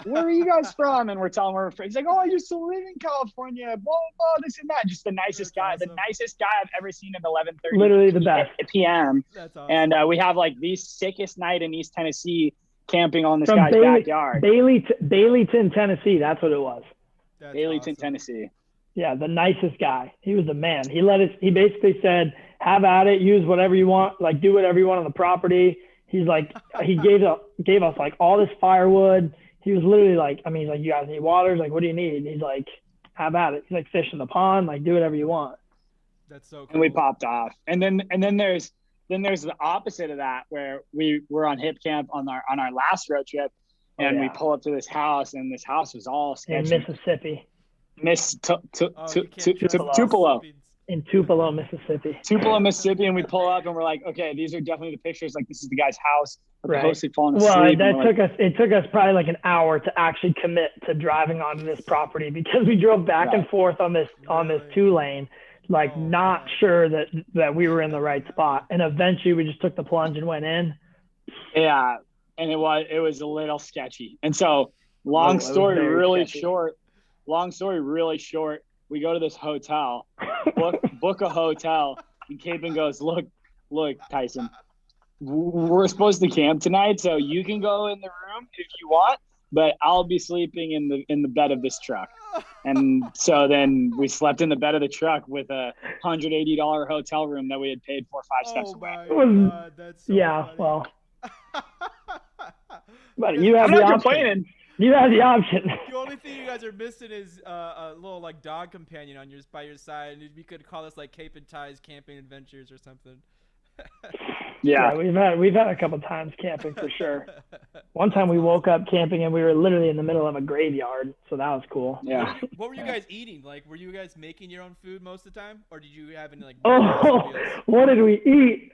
where are you guys from? And we're telling him he's like, oh, I used to live in California, blah, blah, this and that. Just the nicest guy, awesome. The nicest guy I've ever seen at 11:30 literally the best p.m. That's awesome. And we have like the sickest night in East Tennessee camping on this guy's backyard. Baileyton, Tennessee. That's what it was. Baileyton, awesome. Tennessee. Yeah, the nicest guy. He was the man. He basically said, have at it, use whatever you want, like do whatever you want on the property. He's like, he gave us like all this firewood. He was literally like, I mean, he's like, you guys need water? He's like, what do you need? And he's like, have at it. He's like, fish in the pond, like do whatever you want. That's so cool. And we popped off. And then there's the opposite of that, where we were on hip camp on our last road trip, and we pull up to this house, and this house was all sketchy. In Mississippi. Tupelo. In Tupelo, Mississippi. Tupelo, Mississippi, and we pull up and we're like, okay, these are definitely the pictures. Like, this is the guy's house. Right. Mostly falling well, asleep. it took us probably like an hour to actually commit to driving onto this property, because we drove back and forth on this 2-lane, like not sure that we were in the right spot. And eventually we just took the plunge and went in. Yeah, and it was a little sketchy. And so long story really short, we go to this hotel, book a hotel, and Capen goes, look, Tyson, we're supposed to camp tonight, so you can go in the room if you want, but I'll be sleeping in the bed of this truck. And so then we slept in the bed of the truck with a $180 hotel room that we had paid for 5 steps away. God, that's so funny. Well, but you have I'm the not option. complaining. You have the option. The only thing you guys are missing is a little like dog companion by your side, and we could call this like Cape and Ty's camping adventures or something. Yeah, we've had a couple times camping for sure. One time we woke up camping and we were literally in the middle of a graveyard, so that was cool. Yeah. What were you guys eating? Like, were you guys making your own food most of the time, or did you have any like? What did we eat?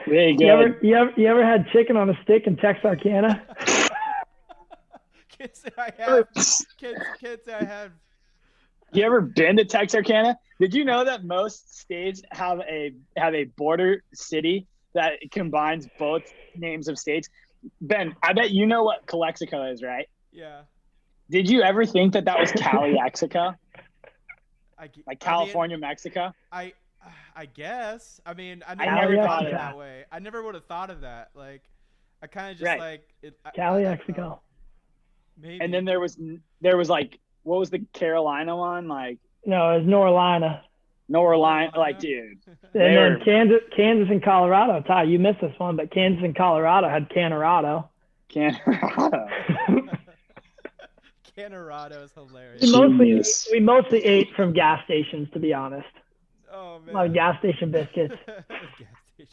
Really good. You ever had chicken on a stick in Texarkana? Kids say I have. Kids say I have. You ever been to Texarkana? Did you know that most states have a border city that combines both names of states? Ben, I bet you know what Calexico is, right? Yeah. Did you ever think that was Calexico? Like California, Mexico? I guess. I mean, I never thought of it that way. I never would have thought of that. Like, I kind of just like it. Calexico. Maybe. And then there was like, what was the Carolina one? Like, no, it was Norlina. Like, dude. And then Kansas and Colorado. Ty, you missed this one, but Kansas and Colorado had Canorado. Canorado is hilarious. We mostly ate from gas stations, to be honest. Oh man. A lot of gas station biscuits.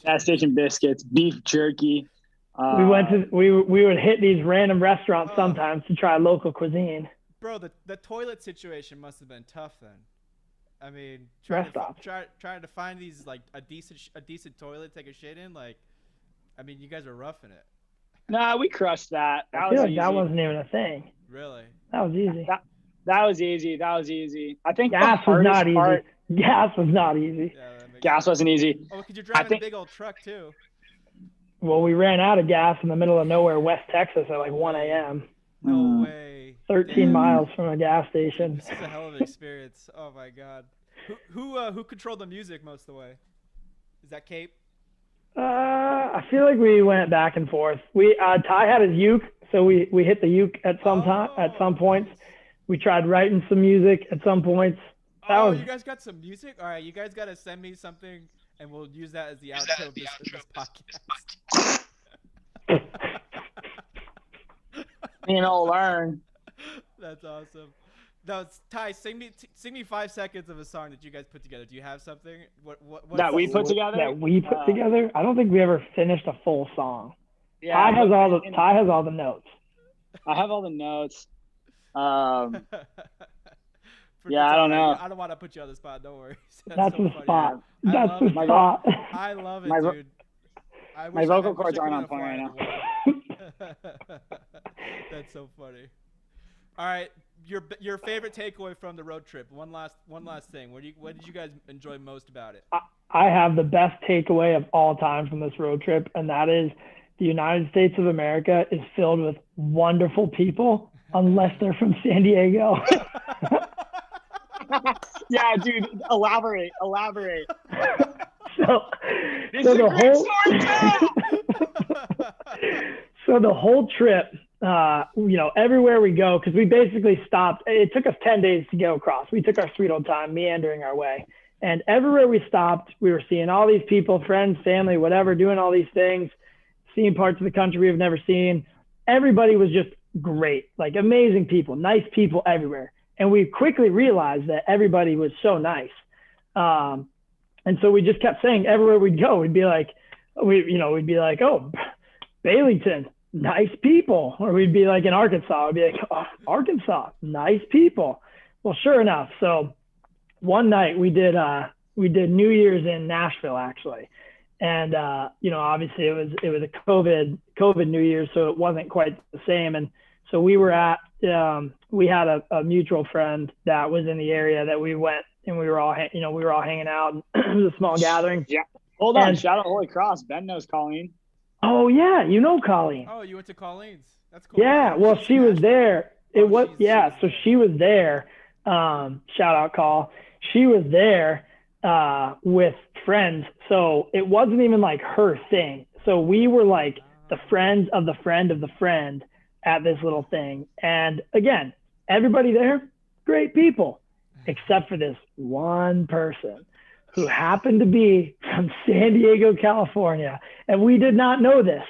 Gas station biscuits, beef jerky. We would hit these random restaurants sometimes to try local cuisine. Bro, the toilet situation must have been tough then. I mean, trying to find these like a decent toilet to take a shit in, like, I mean, you guys are roughing it. Nah, we crushed that. I feel like that wasn't even a thing. Really? That was easy. That was easy. I think gas was not easy. Gas was not easy. Yeah, gas wasn't easy. Oh, because you're driving a big old truck too. Well, we ran out of gas in the middle of nowhere, West Texas, at like 1 a.m. No way. 13 miles from a gas station. This is a hell of an experience. Oh my God. Who controlled the music most of the way? Is that Cape? I feel like we went back and forth. Ty had his uke, so we hit the uke at some points. We tried writing some music at some points. You guys got some music? All right, you guys got to send me something, and we'll use that as the outro of this podcast. Learn. That's awesome. No, Ty, sing me 5 seconds of a song that you guys put together. Do you have something? That we put together? That we put together? I don't think we ever finished a full song. Yeah, Ty has all the notes. I have all the notes. Yeah, I don't know. I don't want to put you on the spot. Don't worry. That's the spot. That's the spot. I love it, dude. My vocal cords aren't on point right now. That's so funny. All right, your favorite takeaway from the road trip. One last thing. What did you guys enjoy most about it? I have the best takeaway of all time from this road trip, and that is the United States of America is filled with wonderful people, unless they're from San Diego. Yeah, dude, elaborate. So the whole trip, everywhere we go, because we basically stopped. It took us 10 days to go across. We took our sweet old time meandering our way. And everywhere we stopped, we were seeing all these people, friends, family, whatever, doing all these things, seeing parts of the country we've never seen. Everybody was just great, like amazing people, nice people everywhere. And we quickly realized that everybody was so nice. And so we just kept saying everywhere we'd go, we'd be like, oh, Baileyton, nice people. Or we'd be like in Arkansas, we'd be like, oh, Arkansas, nice people. Well, sure enough. So one night we did New Year's in Nashville actually. And, obviously it was a COVID New Year's, so it wasn't quite the same. And so we were we had a mutual friend that was in the area that we went, and we were all hanging out, and it was a small gathering. Yeah. Hold on. Shout out Holy Cross. Ben knows Colleen. Oh yeah. You know Colleen. Oh, you went to Colleen's. That's cool. Yeah. Well, she was there. So she was there. Shout out Call. She was there with friends. So it wasn't even like her thing. So we were like the friends of the friend of the friend at this little thing. And again, everybody there, great people, except for this one person who happened to be from San Diego, California. And we did not know this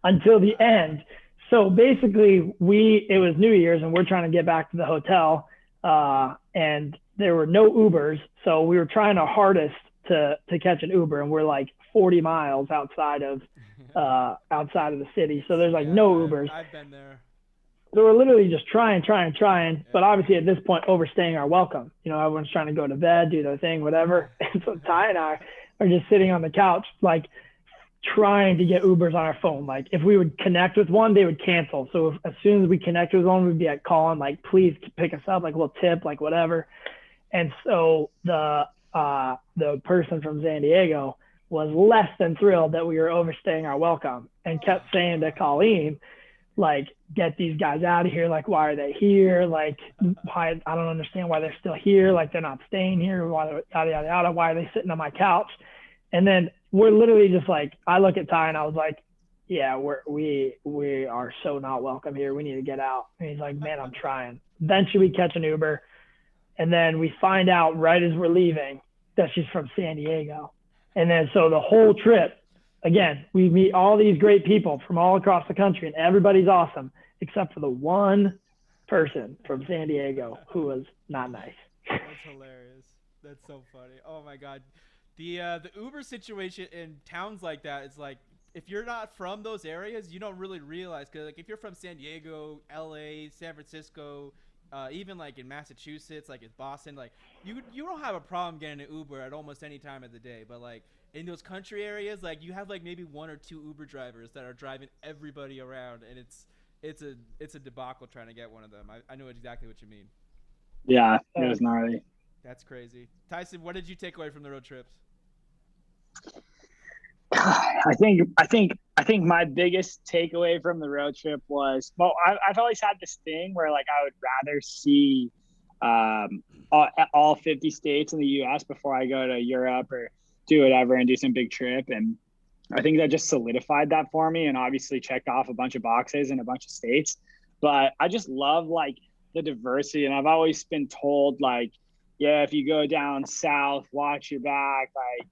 until the end. So basically it was New Year's and we're trying to get back to the hotel, and there were no Ubers. So we were trying our hardest to catch an Uber, and we're like 40 miles outside of the city. So there's like no Ubers. I've been there. So we're literally just trying. But obviously at this point, overstaying our welcome. Everyone's trying to go to bed, do their thing, whatever. And so Ty and I are just sitting on the couch, like trying to get Ubers on our phone. Like if we would connect with one, they would cancel. So as soon as we connect with one, we'd be like calling, like, please pick us up, like we'll tip, like whatever. And so the person from San Diego was less than thrilled that we were overstaying our welcome and kept saying to Colleen, like, get these guys out of here. Like, why are they here? Like, why? I don't understand why they're still here. Like, they're not staying here. Why, yada, yada, yada. Why are they sitting on my couch? And then we're literally just like, I look at Ty and I was like, yeah, we are so not welcome here. We need to get out. And he's like, man, I'm trying. Eventually we catch an Uber. And then we find out right as we're leaving that she's from San Diego. And then so the whole trip, again, we meet all these great people from all across the country, and everybody's awesome, except for the one person from San Diego who was not nice. That's hilarious. That's so funny. Oh my God. The Uber situation in towns like that is like, if you're not from those areas, you don't really realize, because like if you're from San Diego, LA, San Francisco, even like in Massachusetts, like in Boston, like you don't have a problem getting an Uber at almost any time of the day. But like in those country areas, like you have like maybe one or two Uber drivers that are driving everybody around, and it's a debacle trying to get one of them. I know exactly what you mean. Yeah, it was gnarly. That's crazy. Tyson, what did you take away from the road trips? I think my biggest takeaway from the road trip was, well, I've always had this thing where like I would rather see all 50 states in the U.S. before I go to Europe or do whatever and do some big trip. And I think that just solidified that for me, and obviously checked off a bunch of boxes in a bunch of states. But I just love like the diversity, and I've always been told like, yeah, if you go down south, watch your back. Like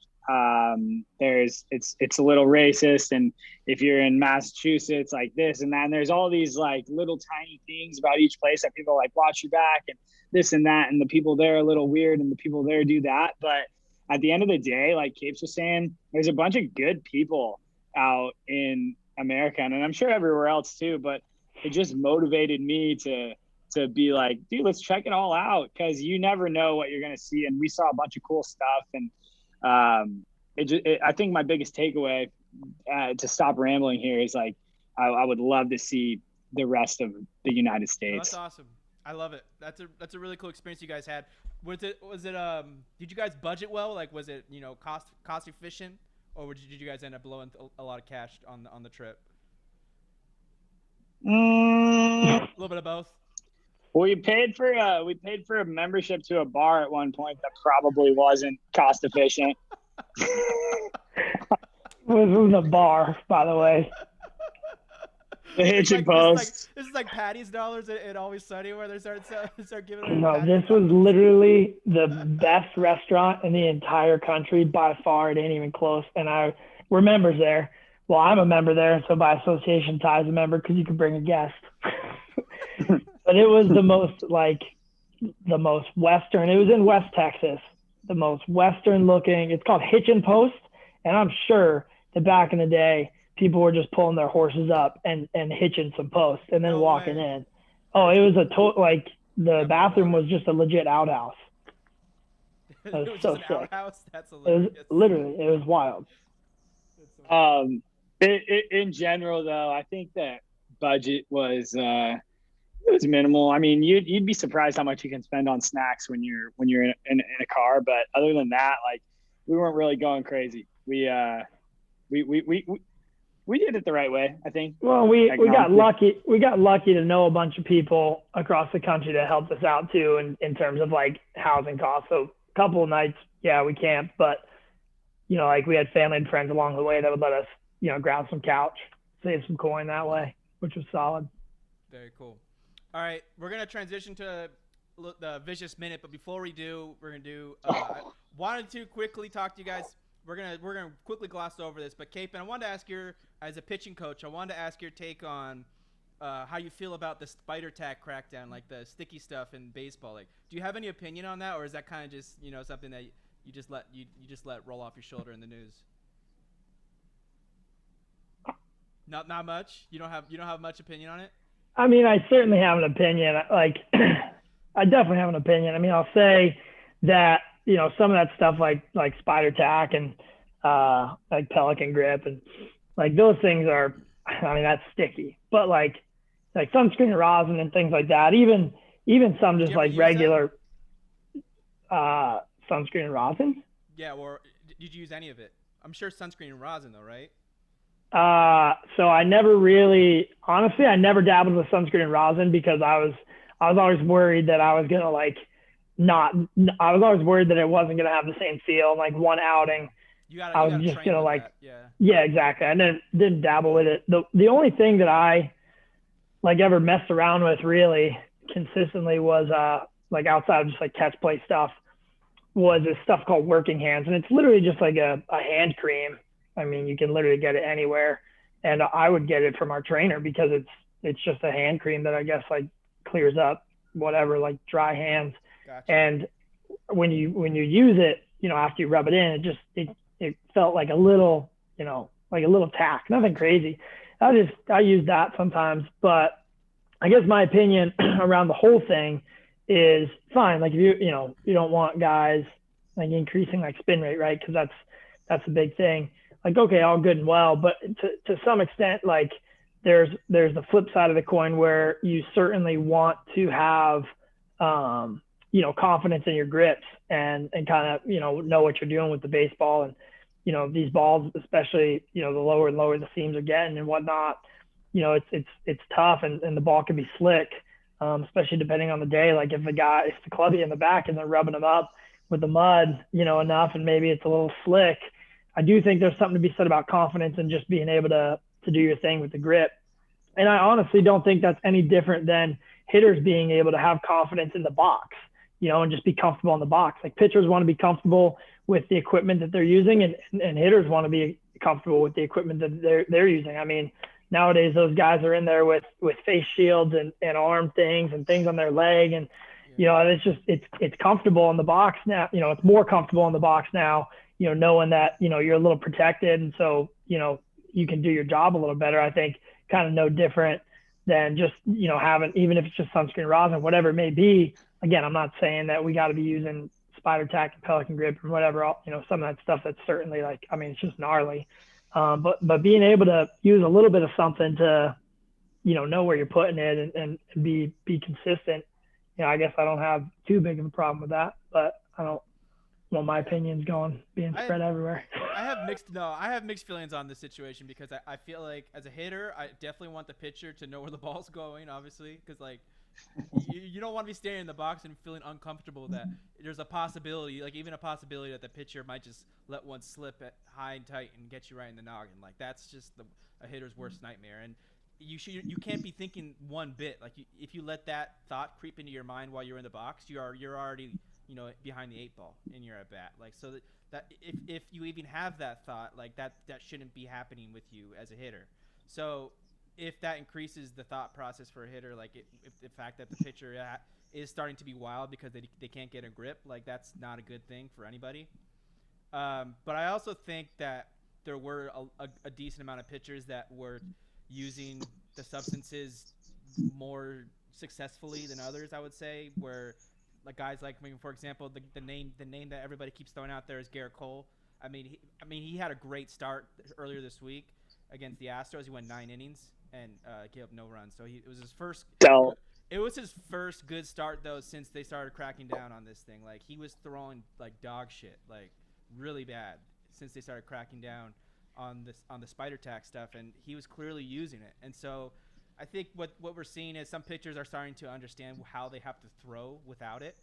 it's a little racist, and if you're in Massachusetts, like this and that, and there's all these like little tiny things about each place that people like, watch your back and this and that, and the people there are a little weird and the people there do that. But at the end of the day, like Capes was saying, there's a bunch of good people out in America, and I'm sure everywhere else too, but it just motivated me to be like, dude, let's check it all out, because you never know what you're going to see. And we saw a bunch of cool stuff. And I think my biggest takeaway to stop rambling here is like, I would love to see the rest of the United States. Oh, that's awesome. I love it. That's a really cool experience you guys had. Was it did you guys budget well? Like, was it, cost efficient, or did you guys end up blowing a lot of cash on the trip? A little bit of both. We paid for a membership to a bar at one point that probably wasn't cost efficient. It was the bar, by the way. The hitch and post. This is like Patty's dollars at Always Sunny where they start giving away. No, Patty's this was dollars. literally the best restaurant in the entire country by far. It ain't even close. And we're members there. Well, I'm a member there, so by association, Ty's a member because you can bring a guest. But it was the most Western. It was in West Texas, the most Western looking. It's called Hitch and Post, and I'm sure that back in the day, people were just pulling their horses up and hitching some posts and then walking in. Oh, it was the bathroom was just a legit outhouse. It was so just an sick. outhouse. That's hilarious. It was wild. In general, though, I think that budget was it was minimal. I mean, you'd be surprised how much you can spend on snacks when you're in a car. But other than that, like we weren't really going crazy. We did it the right way, I think. Well, we got lucky. We got lucky to know a bunch of people across the country that helped us out too, in terms of like housing costs. So a couple of nights, yeah, we camped, but like we had family and friends along the way that would let us, grab some couch, save some coin that way, which was solid. Very cool. All right, we're gonna transition to the vicious minute, but before we do, we're gonna do. I wanted to quickly talk to you guys. We're gonna quickly gloss over this, but Capen, I wanted to ask as a pitching coach, I wanted to ask your take on how you feel about the spider tack crackdown, like the sticky stuff in baseball. Like, do you have any opinion on that, or is that kind of just something that you just let roll off your shoulder in the news? Not much. You don't have much opinion on it. I mean, I certainly have an opinion. Like, I definitely have an opinion. I mean, I'll say that some of that stuff like spider tack and like pelican grip and like those things are, I mean, that's sticky. But like sunscreen rosin and things like that, even some just like regular sunscreen rosin. Yeah, or did you use any of it? I'm sure sunscreen and rosin though, right? So I never dabbled with sunscreen and rosin because I was always worried that I was gonna I was always worried that it wasn't gonna have the same feel. Like one outing, I was just gonna yeah, exactly. I didn't dabble with it. The only thing that I ever messed around with really consistently was like outside of just like catch play stuff was this stuff called Working Hands, and it's literally just like a hand cream. I mean, you can literally get it anywhere, and I would get it from our trainer because it's just a hand cream that I guess like clears up whatever, like dry hands. Gotcha. And when you use it, after you rub it in, it felt like a little, like a little tack, nothing crazy. I use that sometimes, but I guess my opinion around the whole thing is fine. Like if you don't want guys like increasing like spin rate, right? Because that's a big thing. Like, okay, all good and well, but to some extent, like there's the flip side of the coin where you certainly want to have, confidence in your grips and kind of, know what you're doing with the baseball and, these balls, especially, the lower and lower the seams are getting and whatnot, it's tough and the ball can be slick, especially depending on the day. Like if the clubby in the back and they're rubbing them up with the mud, enough, and maybe it's a little slick. I do think there's something to be said about confidence and just being able to do your thing with the grip. And I honestly don't think that's any different than hitters being able to have confidence in the box, and just be comfortable in the box. Like pitchers want to be comfortable with the equipment that they're using, and hitters want to be comfortable with the equipment that they're using. I mean, nowadays those guys are in there with face shields and arm things and things on their leg. And, it's comfortable in the box now. It's more comfortable in the box now, knowing that, you're a little protected. And so, you can do your job a little better. I think kind of no different than just, having, even if it's just sunscreen rosin, whatever it may be. Again, I'm not saying that we got to be using spider tack and pelican grip and whatever, some of that stuff that's certainly it's just gnarly. But being able to use a little bit of something to, know where you're putting it and be consistent, I guess I don't have too big of a problem with that, but I don't want my opinions being spread everywhere. I have mixed feelings on this situation because I feel like as a hitter, I definitely want the pitcher to know where the ball's going, obviously, because you don't want to be standing in the box and feeling uncomfortable that there's a possibility, even a possibility that the pitcher might just let one slip at high and tight and get you right in the noggin. Like that's just a hitter's worst nightmare. And you can't be thinking one bit. Like if you let that thought creep into your mind while you're in the box, you're already behind the 8 ball and you're at bat. Like so that if you even have that thought, like that shouldn't be happening with you as a hitter. So if that increases the thought process for a hitter, like if the fact that the pitcher is starting to be wild because they can't get a grip, like that's not a good thing for anybody. But I also think that there were a decent amount of pitchers that were using the substances more successfully than others, I would say, where like guys like, for example, the name that everybody keeps throwing out there is Garrett Cole. I mean, he had a great start earlier this week against the Astros. He went 9 innings and gave up no runs. So it was his first. It was his first good start though since they started cracking down on this thing. Like he was throwing like dog shit, like really bad since they started cracking down on the spider tack stuff, and he was clearly using it. And so I think what we're seeing is some pitchers are starting to understand how they have to throw without it,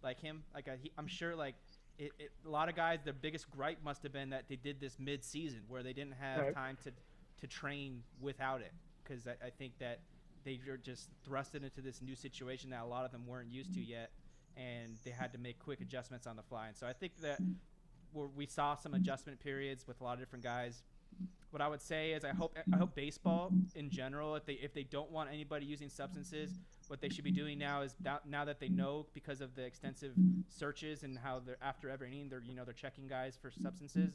like him. Like I'm sure like a lot of guys, their biggest gripe must have been that they did this mid-season where they didn't have time to train without it, because I think that they were just thrusted into this new situation that a lot of them weren't used to yet, and they had to make quick adjustments on the fly. And so I think that we saw some adjustment periods with a lot of different guys. What I would say is I hope baseball in general, if they don't want anybody using substances, what they should be doing now is now that they know, because of the extensive searches and how they're after every inning they're checking guys for substances.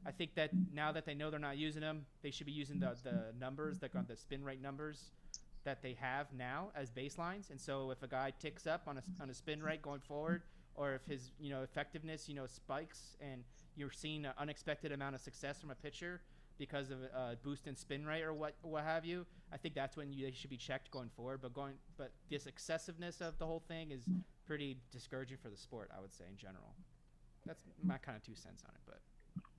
I think that now that they know they're not using them, they should be using the numbers, like on the spin rate numbers that they have now as baselines. And so if a guy ticks up on a spin rate going forward, or if his effectiveness spikes and you're seeing an unexpected amount of success from a pitcher because of a boost in spin rate or what have you, I think that's when they should be checked going forward. But this excessiveness of the whole thing is pretty discouraging for the sport, I would say, in general. That's my kind of 2 cents on it. But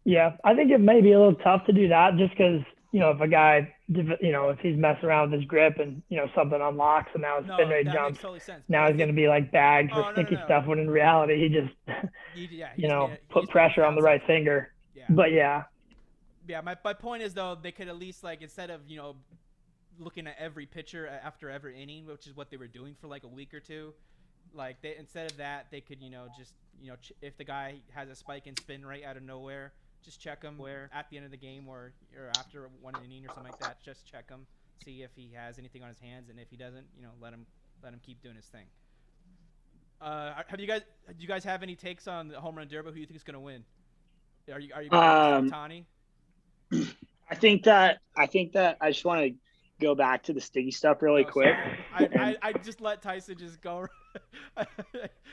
yeah, I think it may be a little tough to do that just because if a guy, if he's messing around with his grip and, something unlocks and now his spin rate jumps, makes totally sense. Now he's going to be like bagged for sticky stuff, when in reality he just, put pressure on the right finger. Yeah. But yeah. Yeah, my point is, though, they could at least, like, instead of, looking at every pitcher after every inning, which is what they were doing for like a week or two, like instead of that, they could, just, if the guy has a spike in spin rate out of nowhere, just check him at the end of the game or after one inning or something like that. Just check him, see if he has anything on his hands, and if he doesn't, let him keep doing his thing. Do you guys have any takes on the home run derby? Who you think is going to win? Are you going to Ohtani? I think that I just want to go back to the sticky stuff really quick. I just let Tyson just go.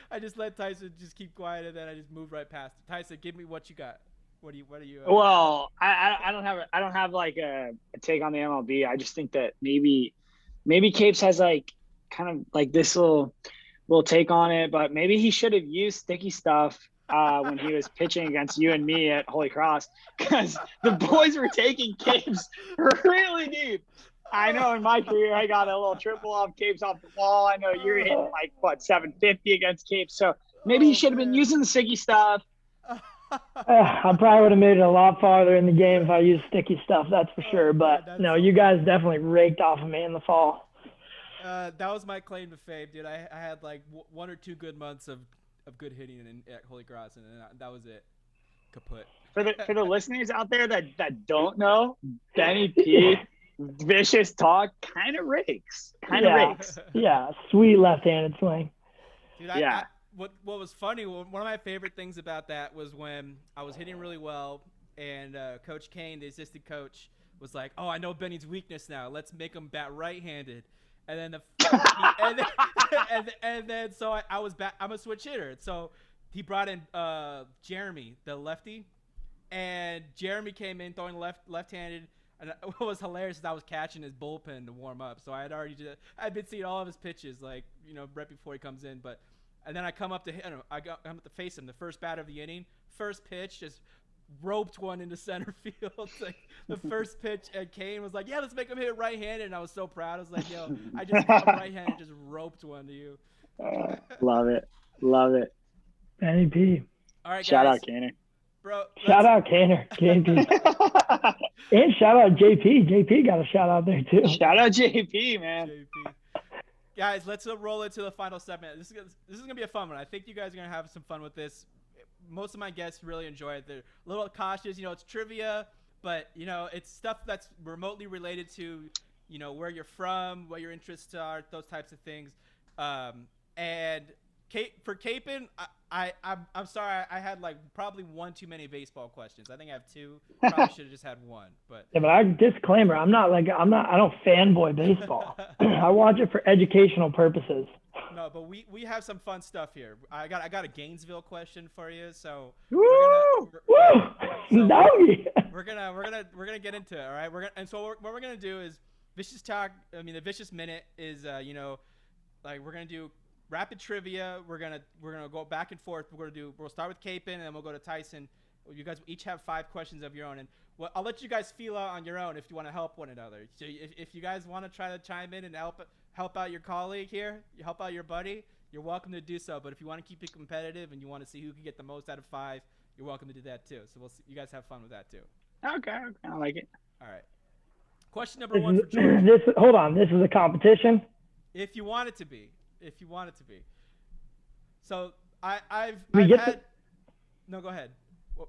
I just let Tyson just keep quiet, and then I just move right past it. Tyson, give me what you got. What are you? Well, I don't have like a take on the MLB. I just think that maybe Capes has like kind of like this little take on it, but maybe he should have used sticky stuff when he was pitching against you and me at Holy Cross, because the boys were taking Capes really deep. I know in my career I got a little triple off Capes off the wall. I know you're hitting like 750 against Capes, so maybe he should have been using the sticky stuff. I probably would have made it a lot farther in the game if I used sticky stuff, that's for sure. But no, you guys definitely raked off of me in the fall. That was my claim to fame, dude. I had like 1 or 2 good months of good hitting at Holy Cross, and that was it. Kaput. For the listeners out there that don't know, Benny P, vicious talk, kind of rakes. Yeah, sweet left-handed swing. Dude, What was funny, one of my favorite things about that was when I was hitting really well, and Coach Kane, the assistant coach, was like, "Oh, I know Benny's weakness now. Let's make him bat right-handed." And then so I was back. I'm a switch hitter, so he brought in Jeremy, the lefty, and Jeremy came in throwing left-handed. And what was hilarious is I was catching his bullpen to warm up, so I'd been seeing all of his pitches, like right before he comes in, but. And then I come up to hit him. I'm up to face him. The first bat of the inning, first pitch, just roped one into center field. Like the first pitch, and Kane was like, "Yeah, let's make him hit right-handed." And I was so proud. I was like, "Yo, I just hit him right-handed, just roped one to you." Love it. Benny P. All right, guys. Shout out, Kane. Bro, Shout out Canner, JP. And shout out JP. JP got a shout out there too. Shout out JP, man. JP. Guys, let's roll into the final segment. This is gonna be a fun one. I think you guys are gonna have some fun with this. Most of my guests really enjoy it. They're a little cautious. It's trivia, but it's stuff that's remotely related to where you're from, what your interests are, those types of things. And for Capen, I'm sorry, I had probably one too many baseball questions. I think I have two. Probably should have just had one. But yeah, but disclaimer, I don't fanboy baseball. I watch it for educational purposes. No, but we have some fun stuff here. I got a Gainesville question for you, so we're gonna get into it. All right, what we're gonna do is vicious talk. I mean, the vicious minute is we're gonna do rapid trivia. We're gonna go back and forth. We'll start with Capen, and then we'll go to Tyson. You guys each have 5 questions of your own, and I'll let you guys feel out on your own if you want to help one another. So if you guys want to try to chime in and help out your colleague here, you help out your buddy, you're welcome to do so. But if you want to keep it competitive and you want to see who can get the most out of 5, you're welcome to do that too. So you guys have fun with that too. Okay, I like it. All right. Question number 1 for George. Hold on, this is a competition. If you want it to be. So No, go ahead.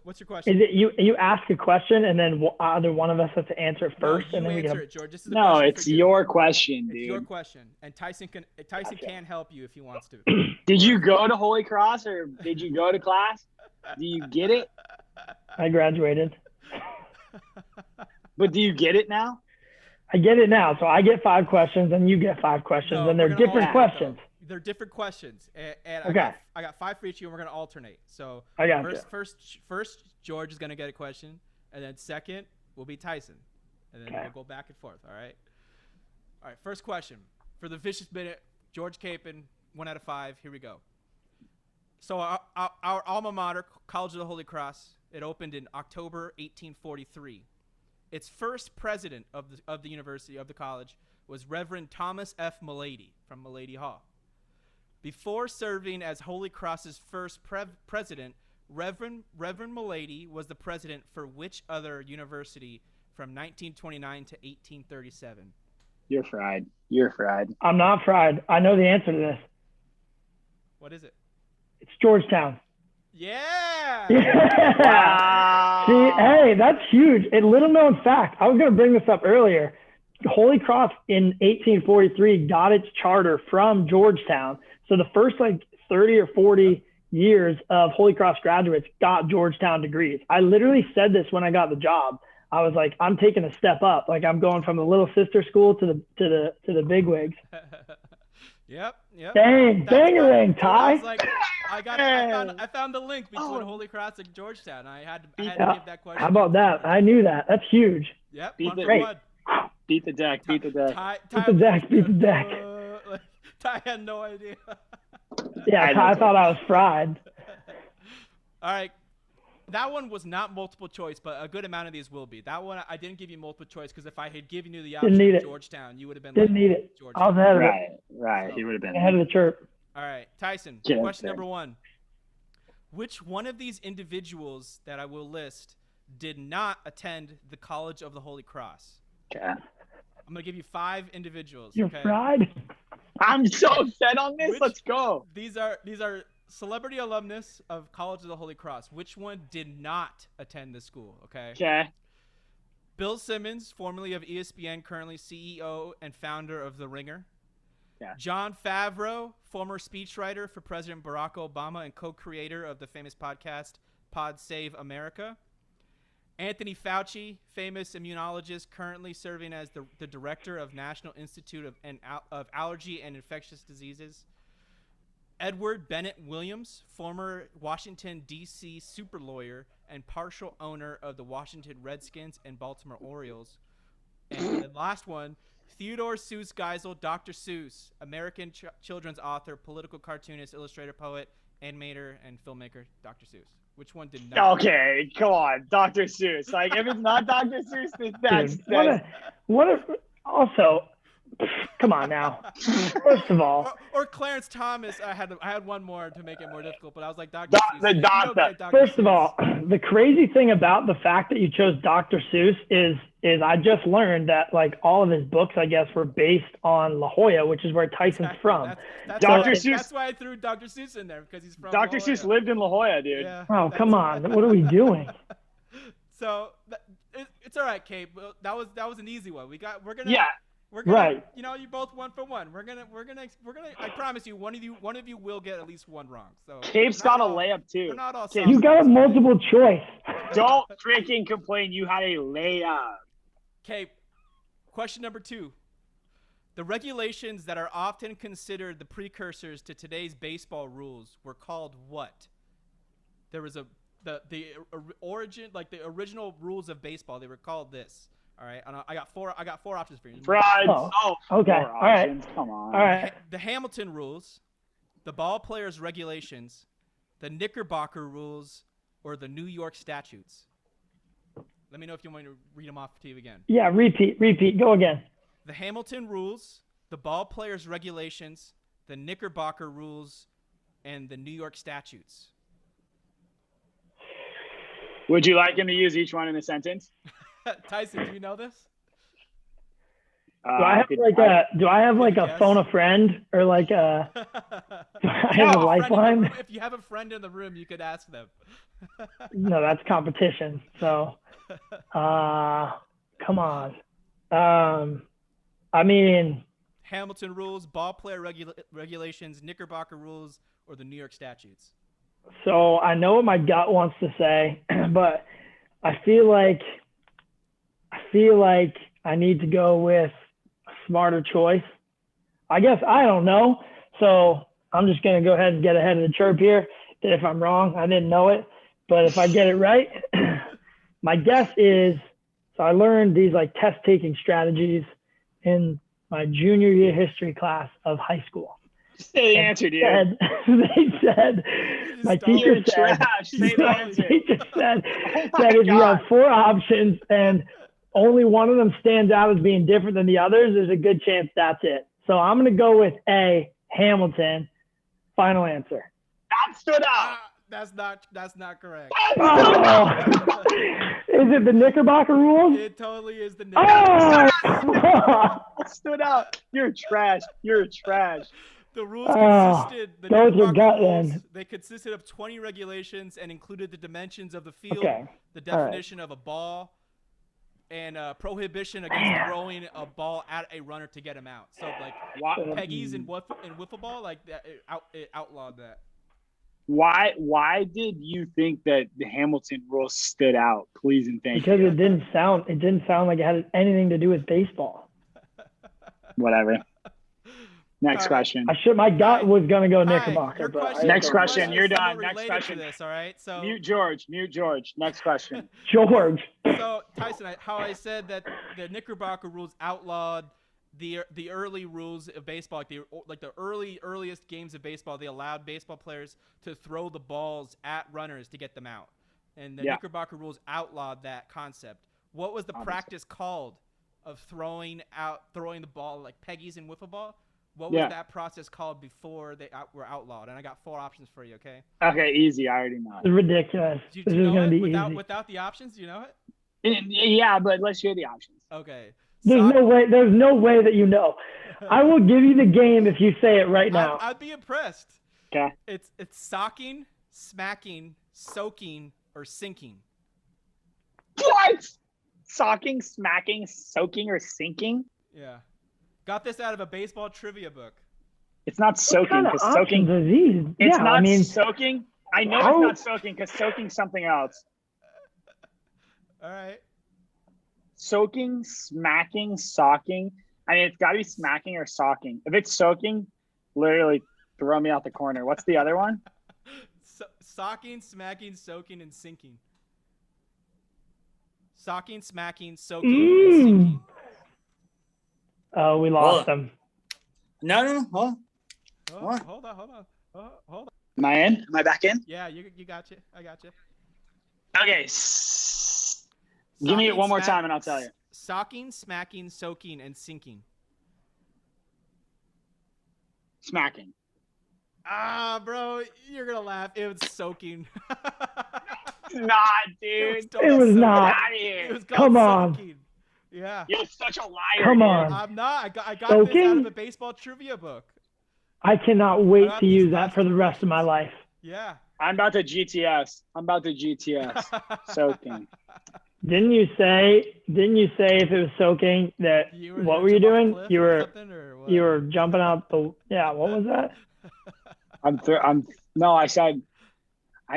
What's your question? Is it you ask a question and then either one of us has to answer it first, and then we answer it, George. This is it's your question, dude. It's your question, and Tyson can help you if he wants to. Did you go to Holy Cross or did you go to class? Do you get it? I graduated. But do you get it now? I get it now. So I get 5 questions and you get 5 questions, and they're different questions. They're different questions, and okay. I got 5 for each of you, and we're gonna alternate. So I got first George is gonna get a question, and then second will be Tyson, and then we'll go back and forth. All right. First question for the vicious minute. George Capen, 1 out of 5. Here we go. So our alma mater, College of the Holy Cross, it opened in October 1843. Its first president of the university of the college was Reverend Thomas F. MiLB from MiLB Hall. Before serving as Holy Cross's first president, Reverend MiLB was the president for which other university from 1929 to 1837? You're fried. I'm not fried. I know the answer to this. What is it? It's Georgetown. Yeah. Wow. See, hey, that's huge. A little known fact. I was going to bring this up earlier. Holy Cross in 1843 got its charter from Georgetown. So the first 30 or 40 years of Holy Cross graduates got Georgetown degrees. I literally said this when I got the job. I was like, I'm taking a step up. I'm going from the little sister school to the big wigs. Yep. Dang-a-ring, Ty. I found the link between Holy Cross and Georgetown. I had to give that question. How about that? I knew that. That's huge. Yep. Beat the deck. Beat the deck. Ty had no idea. Yeah, Ty thought I was fried. All right. That one was not multiple choice, but a good amount of these will be. That one, I didn't give you multiple choice because if I had given you the option of Georgetown, you would have been Didn't need it. Georgetown. I was ahead of it. Right. He would have been ahead of the chirp. All right. Tyson, question number 1. Which one of these individuals that I will list did not attend the College of the Holy Cross? Okay. I'm going to give you 5 individuals. You're fried? I'm so set on this. Let's go. These are celebrity alumnus of College of the Holy Cross. Which one did not attend the school? Okay. Bill Simmons, formerly of ESPN, currently CEO and founder of The Ringer. Yeah. John Favreau, former speechwriter for President Barack Obama and co-creator of the famous podcast Pod Save America. Anthony Fauci, famous immunologist, currently serving as the director of National Institute of Allergy and Infectious Diseases. Edward Bennett Williams, former Washington, D.C. super lawyer and partial owner of the Washington Redskins and Baltimore Orioles. And the last one, Theodore Seuss Geisel, Dr. Seuss, American children's author, political cartoonist, illustrator, poet, animator, and filmmaker, Dr. Seuss. Which one did not? Okay, come on, Dr. Seuss. If it's not Dr. Seuss, that's also, Come on now. First of all. Or Clarence Thomas. I had one more to make it more difficult, but I was like, Dr. The Seuss. doctor. Dr. First of Seuss. all, the crazy thing about the fact that you chose Dr. Seuss is I just learned that like all of his books, I guess, were based on La Jolla, which is where Tyson's Exactly. from. Dr. Seuss. That's why I threw Dr. Seuss in there, because he's from Dr. La Jolla. Seuss lived in La Jolla, dude. Yeah, Oh, come on. What are we doing? So it's all right, Cape. That was an easy one. We're gonna. Yeah. We're gonna, Right. You know, you both 1 for 1. We're gonna. I promise you, one of you will get at least one wrong. So Cape's got a layup too. We're not all. Cape, You got a multiple choice. Don't freaking complain. You had a layup. Cape. Question number 2. The regulations that are often considered the precursors to today's baseball rules were called what? There was the origin, like the original rules of baseball. They were called this. All right, and I got four options for you. Frauds. Oh, okay. Four All right. options. Come on. All right. The Hamilton rules, the ball players' regulations, the Knickerbocker rules, or the New York statutes. Let me know if you want me to read them off to you again. Yeah, repeat. Go again. The Hamilton rules, the ball players' regulations, the Knickerbocker rules, and the New York statutes. Would you like him to use each one in a sentence? Tyson, do you know this? Do I have like a Yes. phone a friend or like a do I have a lifeline? If you have a friend in the room, you could ask them. No, that's competition. So, come on. I mean, Hamilton rules, ball player regulations, Knickerbocker rules, or the New York statutes. so I know what my gut wants to say, but I feel like I need to go with a smarter choice. I guess I don't know. So I'm just going to go ahead and get ahead of the chirp here. That if I'm wrong, I didn't know it. But if I get it right, my guess is, so I learned these like test taking strategies in my junior year history class of high school. Say the answer, dude. They said, my teacher said, Say the answer. teacher said Oh my that if you God. have 4 options and only one of them stands out as being different than the others, there's a good chance that's it. So I'm going to go with A, Hamilton. Final answer. That stood out. That's not correct. Oh. Is it the Knickerbocker rules? It totally is the Knickerbocker. Oh. That stood out. You're trash. You're trash. The rules consisted. The go with your Knickerbocker gut rules, then. they consisted of 20 regulations and included the dimensions of the field, Okay. the definition of a ball, and prohibition against throwing a ball at a runner to get him out. So like peggies and wiffle ball, like that, it outlawed that. Why did you think that the Hamilton rules stood out? Please and thank Because you. it didn't sound like it had anything to do with baseball. Whatever. Next question. My gut was gonna go All right, Knickerbocker, your but question- Next your question, is you're done. somewhat Next related question. To this, all right. So Mute George. Mute George. Next question. George. So Tyson, how I said that the Knickerbocker rules outlawed the early rules of baseball, like the earliest games of baseball, they allowed baseball players to throw the balls at runners to get them out, and the Knickerbocker rules outlawed that concept. What was the practice called of throwing the ball like peggies and wiffle ball? What was that process called before they were outlawed? And I got 4 options for you. Okay. Okay, easy. I already know It's ridiculous. Do This you is know gonna it be without easy. the options? Do you know it? Yeah, but let's hear the options. Okay. There's no way that you know. I will give you the game if you say it right now. I'd be impressed. Okay. It's socking, smacking, soaking, or sinking. What? Socking, smacking, soaking, or sinking? Yeah. Got this out of a baseball trivia book. It's not soaking because soaking. Are these? It's Yeah, not I mean, soaking. I know how- it's not soaking because soaking's something else. All right. Soaking, smacking, socking. I mean, it's got to be smacking or socking. If it's soaking, literally throw me out the corner. What's the other one? Socking, smacking, soaking, and sinking. Socking, smacking, soaking, and sinking. Oh, we lost them. No. Oh, What? hold on. Hold on. Am I in? Am I back in? Yeah, you got you. I got you. Okay. Give me it one more time and I'll tell you. Socking, smacking, soaking, and sinking. Smacking. Ah, bro, you're gonna laugh. It was soaking. It's not, dude. It was not. It was Come on. soaking. Yeah. You're such a liar. Come dude. on. I'm not. I got this Soaking? out of a baseball trivia book. I cannot wait got to these use that last for the two rest of my life. Yeah. I'm about to GTS. Soaking. Didn't you say if it was soaking that what were you doing? You were jumping out the what was that? No, I said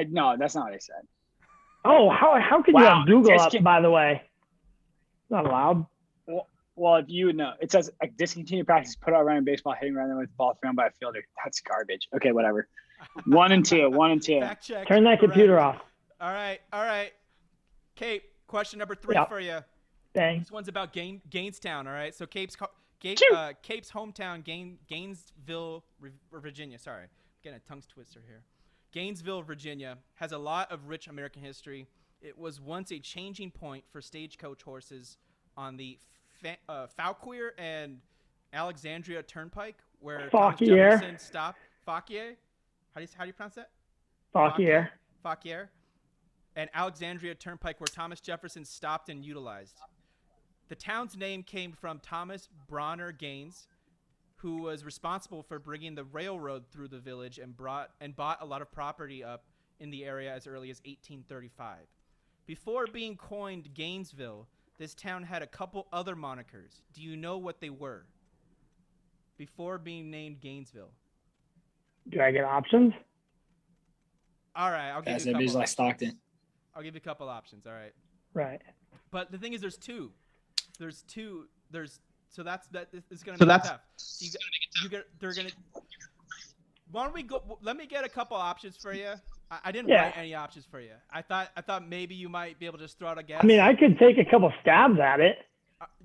no, that's not what I said. Oh, how could you have Google up, by the way? Not allowed. Well, if you would know, it says discontinued practice, put out running baseball, hitting rather with the ball thrown by a fielder. That's garbage. Okay, whatever. 1 and 2. Fact check. Turn that computer off. All right. Cape, question number 3 for you. Dang. This one's about Gainstown, all right? So Cape's hometown, Gainesville, Virginia. Sorry, I'm getting a tongue twister here. Gainesville, Virginia, has a lot of rich American history. It was once a changing point for stagecoach horses on the Fauquier and Alexandria Turnpike, where Thomas Jefferson stopped. Fauquier? How do you pronounce that? Fauquier. Fauquier. And Alexandria Turnpike, where Thomas Jefferson stopped and utilized. The town's name came from Thomas Bronner Gaines, who was responsible for bringing the railroad through the village and bought a lot of property up in the area as early as 1835. Before being coined Gainesville, this town had a couple other monikers. Do you know what they were? Before being named Gainesville. Do I get options? All right, I'll give you a couple. Like Stockton. I'll give you a couple options. All right. Right. But the thing is, there's two. So that's it's gonna make it tough. Why don't we go? Let me get a couple options for you. I didn't write any options for you. I thought maybe you might be able to just throw out a guess. I mean, I could take a couple stabs at it.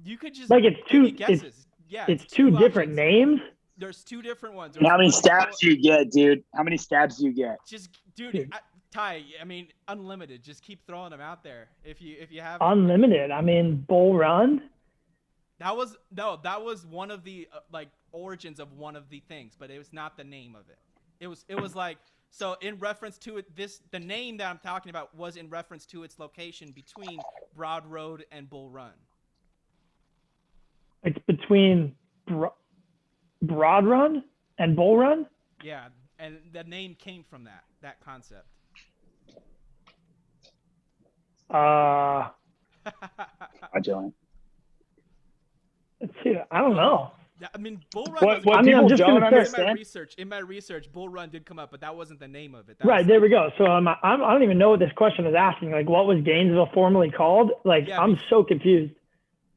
You could just it's two guesses. It's two different names. There's two different ones. How many stabs do you get, dude? How many stabs do you get? Just, dude. Ty, I mean, unlimited. Just keep throwing them out there. If you have unlimited. I mean, Bull Run. That was one of the origins of one of the things, but it was not the name of it. It was like, so in reference to it, the name that I'm talking about was in reference to its location between Broad Road and Bull Run. It's between Broad Run and Bull Run? Yeah, and the name came from that concept. Hi, Joanne. Let's see. I don't know. I mean, Bull Run. I'm just going to say in my research, Bull Run did come up, but that wasn't the name of it. Right, there we go. So I don't even know what this question is asking. Like, what was Gainesville formerly called? I'm so confused.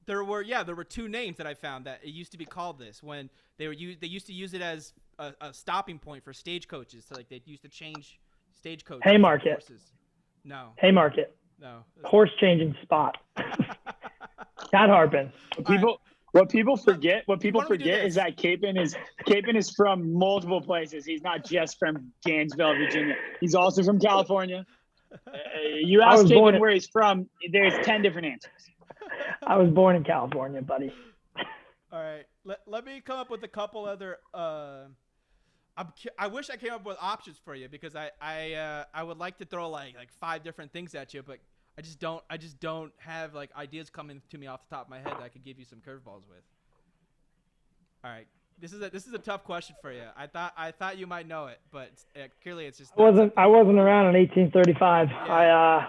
There were two names that I found that it used to be called this when they used to use it as a stopping point for stagecoaches. So they used to change stagecoaches. Haymarket. Horses. No. Haymarket. No. Horse changing spot. Cat harping. What people forget is that Capen is from multiple places. He's not just from Gainesville, Virginia. He's also from California. You ask Capen where he's from, there's 10 different answers. I was born in California, buddy. All right. Let me come up with a couple other I wish I came up with options for you because I would like to throw like 5 different things at you, but I just don't have ideas coming to me off the top of my head that I could give you some curveballs with. All right, this is a tough question for you. I thought you might know it, but clearly it's just. I wasn't around in 1835. Yeah.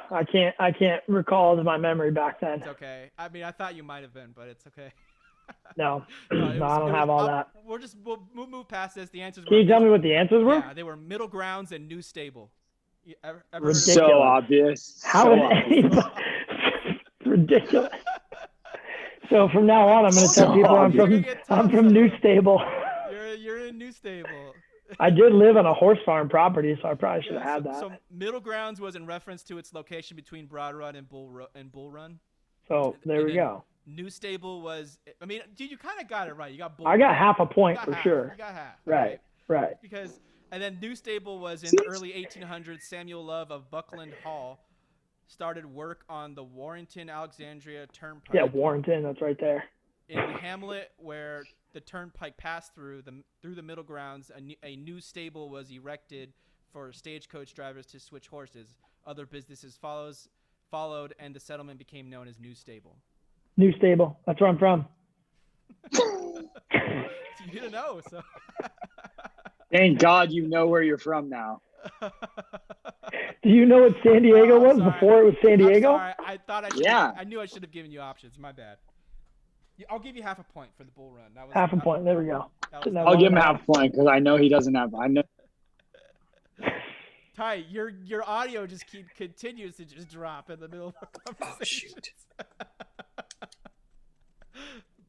I can't recall my memory back then. It's okay. I mean, I thought you might have been, but it's okay. No, I don't have all that. We'll move past this. The answers. Can you tell me what the answers were? Yeah, they were Middle Grounds and New Stable. Ridiculous. So obvious. How is anybody? Ridiculous. So from now on, I'm going to tell people I'm from New Stable. You're in New Stable. I did live on a horse farm property, so I probably should have had that. So Middle Grounds was in reference to its location between Broad Run and Bull Run. So there we go. New Stable was. I mean, dude, you kind of got it right. You got Bull. I got half a point for sure. You got half. Right. Because. And then New Stable was in the early 1800s. Samuel Love of Buckland Hall started work on the Warrenton Alexandria Turnpike. Yeah, Warrenton, that's right there. In the hamlet where the turnpike passed through the middle grounds, a new stable was erected for stagecoach drivers to switch horses. Other businesses followed, and the settlement became known as New Stable. New Stable. That's where I'm from. You didn't know, so. Thank God you know where you're from now. Do you know what San Diego was before it was San Diego? I'm sorry. I thought I should. Yeah. I knew I should have given you options. My bad. I'll give you half a point for the bull run. That was half a point. There we go. I'll give him half a point because I know he doesn't have. I know. Ty, your audio just continues to just drop in the middle of our conversation. Oh, shoot.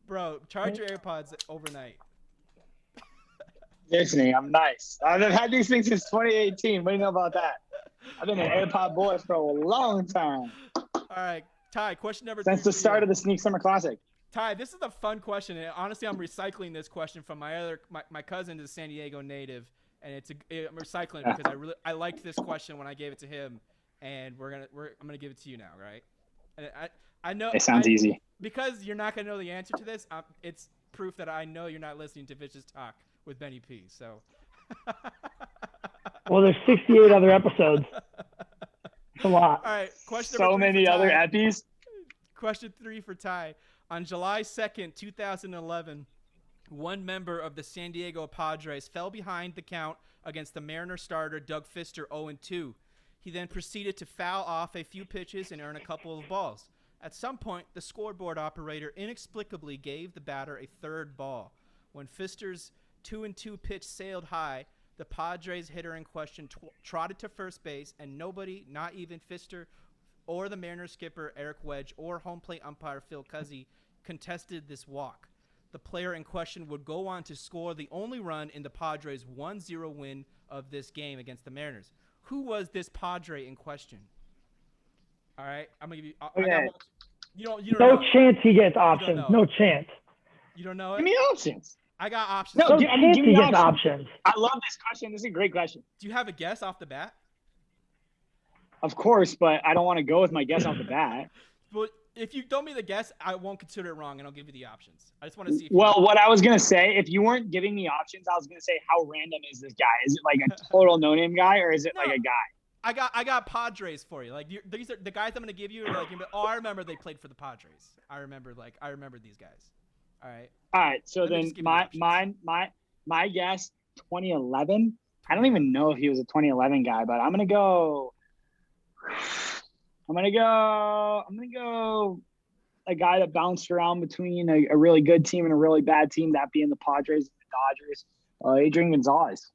Bro, charge your AirPods overnight. Listening, I'm nice. I've had these things since 2018. What do you know about that? I've been an AirPod boy for a long time. All right, Ty, question number 3. Since the start of the Sneak Summer Classic. Ty, this is a fun question. And honestly, I'm recycling this question from my cousin is a San Diego native, and I'm recycling it because I liked this question when I gave it to him, and I'm gonna give it to you now, right? And I know it sounds easy because you're not gonna know the answer to this. It's proof that I know you're not listening to Vicious Talk with Benny P. So. Well, there's 68 other episodes. It's a lot. All right, question. So many other epis. Question 3 for Ty. On July 2nd, 2011, one member of the San Diego Padres fell behind the count against the Mariner starter Doug Fister 0-2. He then proceeded to foul off a few pitches and earn a couple of balls. At some point, the scoreboard operator inexplicably gave the batter a third ball. When Fister's 2-2 pitch sailed high, the Padres hitter in question trotted to first base, and nobody, not even Fister or the Mariners skipper Eric Wedge or home plate umpire Phil Cuzzi, contested this walk. The player in question would go on to score the only run in the Padres' 1-0 win of this game against the Mariners. Who was this Padre in question? All right, I'm gonna give you. You don't no know. Chance he gets options. No chance. You don't know it. Give me options. I got options. No chance he gets options. I love this question. This is a great question. Do you have a guess off the bat? Of course, but I don't want to go with my guess off the bat. But if you tell me the guess, I won't consider it wrong, and I'll give you the options. I just want to see. What I was gonna say, if you weren't giving me options, I was gonna say, how random is this guy? Is it like a total no-name guy, or is it like a guy? I got Padres for you. Like these are the guys I'm gonna give you. Like, I remember they played for the Padres. I remember these guys. All right. So then my guess 2011. I don't even know if he was a 2011 guy, but I'm gonna go a guy that bounced around between a really good team and a really bad team, that being the Padres and the Dodgers. Adrian Gonzalez.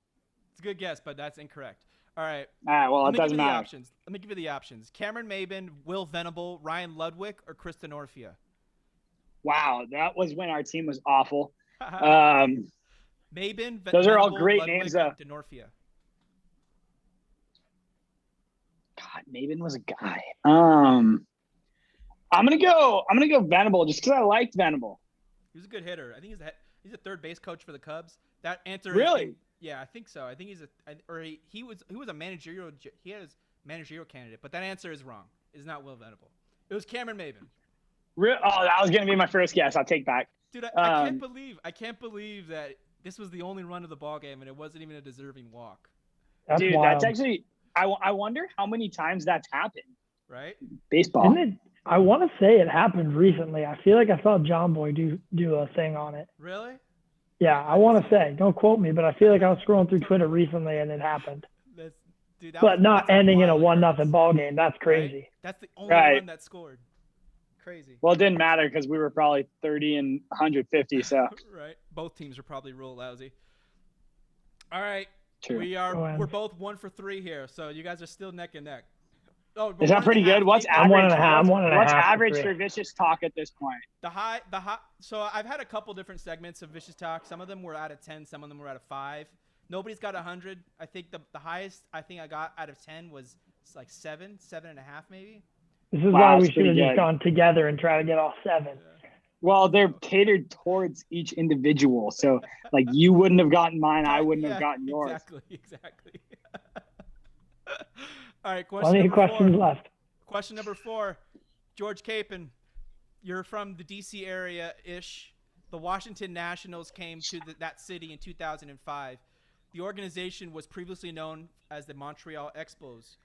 It's a good guess, but that's incorrect. All right. Well, it doesn't matter. Let me give you the options. Cameron Maben, Will Venable, Ryan Ludwig, or Krista Norfia? Wow, that was when our team was awful. Maben, those are all great Ludwig, names. DeNorfia. God, Maben was a guy. I'm gonna go Venable just because I liked Venable. He was a good hitter. I think he's a third base coach for the Cubs. That answer really? Yeah, I think so. I think he was a managerial. He has managerial candidate, but that answer is wrong. It's not Will Venable. It was Cameron Maben. That was gonna be my first guess. I'll take back. Dude, I can't believe that this was the only run of the ball game and it wasn't even a deserving walk. That's actually. I wonder how many times that's happened. Right? Baseball. I want to say it happened recently. I feel like I saw John Boy do a thing on it. Really? Yeah, I want to say. Don't quote me, but I feel like I was scrolling through Twitter recently and it happened. Not ending in a 1-0 ball game. That's crazy. Right? That's the only one that scored. Crazy. Well, it didn't matter because we were probably 30 and 150. So. Right. Both teams were probably real lousy. All right. True. We're both 1 for 3 here, so you guys are still neck and neck. Oh, is that pretty good? What's average? What's average for Vicious Talk at this point? The high. So I've had a couple different segments of Vicious Talk. Some of them were out of 10. Some of them were out of 5. Nobody's got 100. I think the highest I think I got out of 10 was like 7.5 maybe. This is why we should have just gone together and try to get all 7. Yeah. Well, they're catered towards each individual. So, like, you wouldn't have gotten mine. I wouldn't have gotten yours. Exactly. All right, questions left. Question number 4. George Capen, you're from the D.C. area-ish. the Washington Nationals came to that city in 2005. The organization was previously known as the Montreal Expos,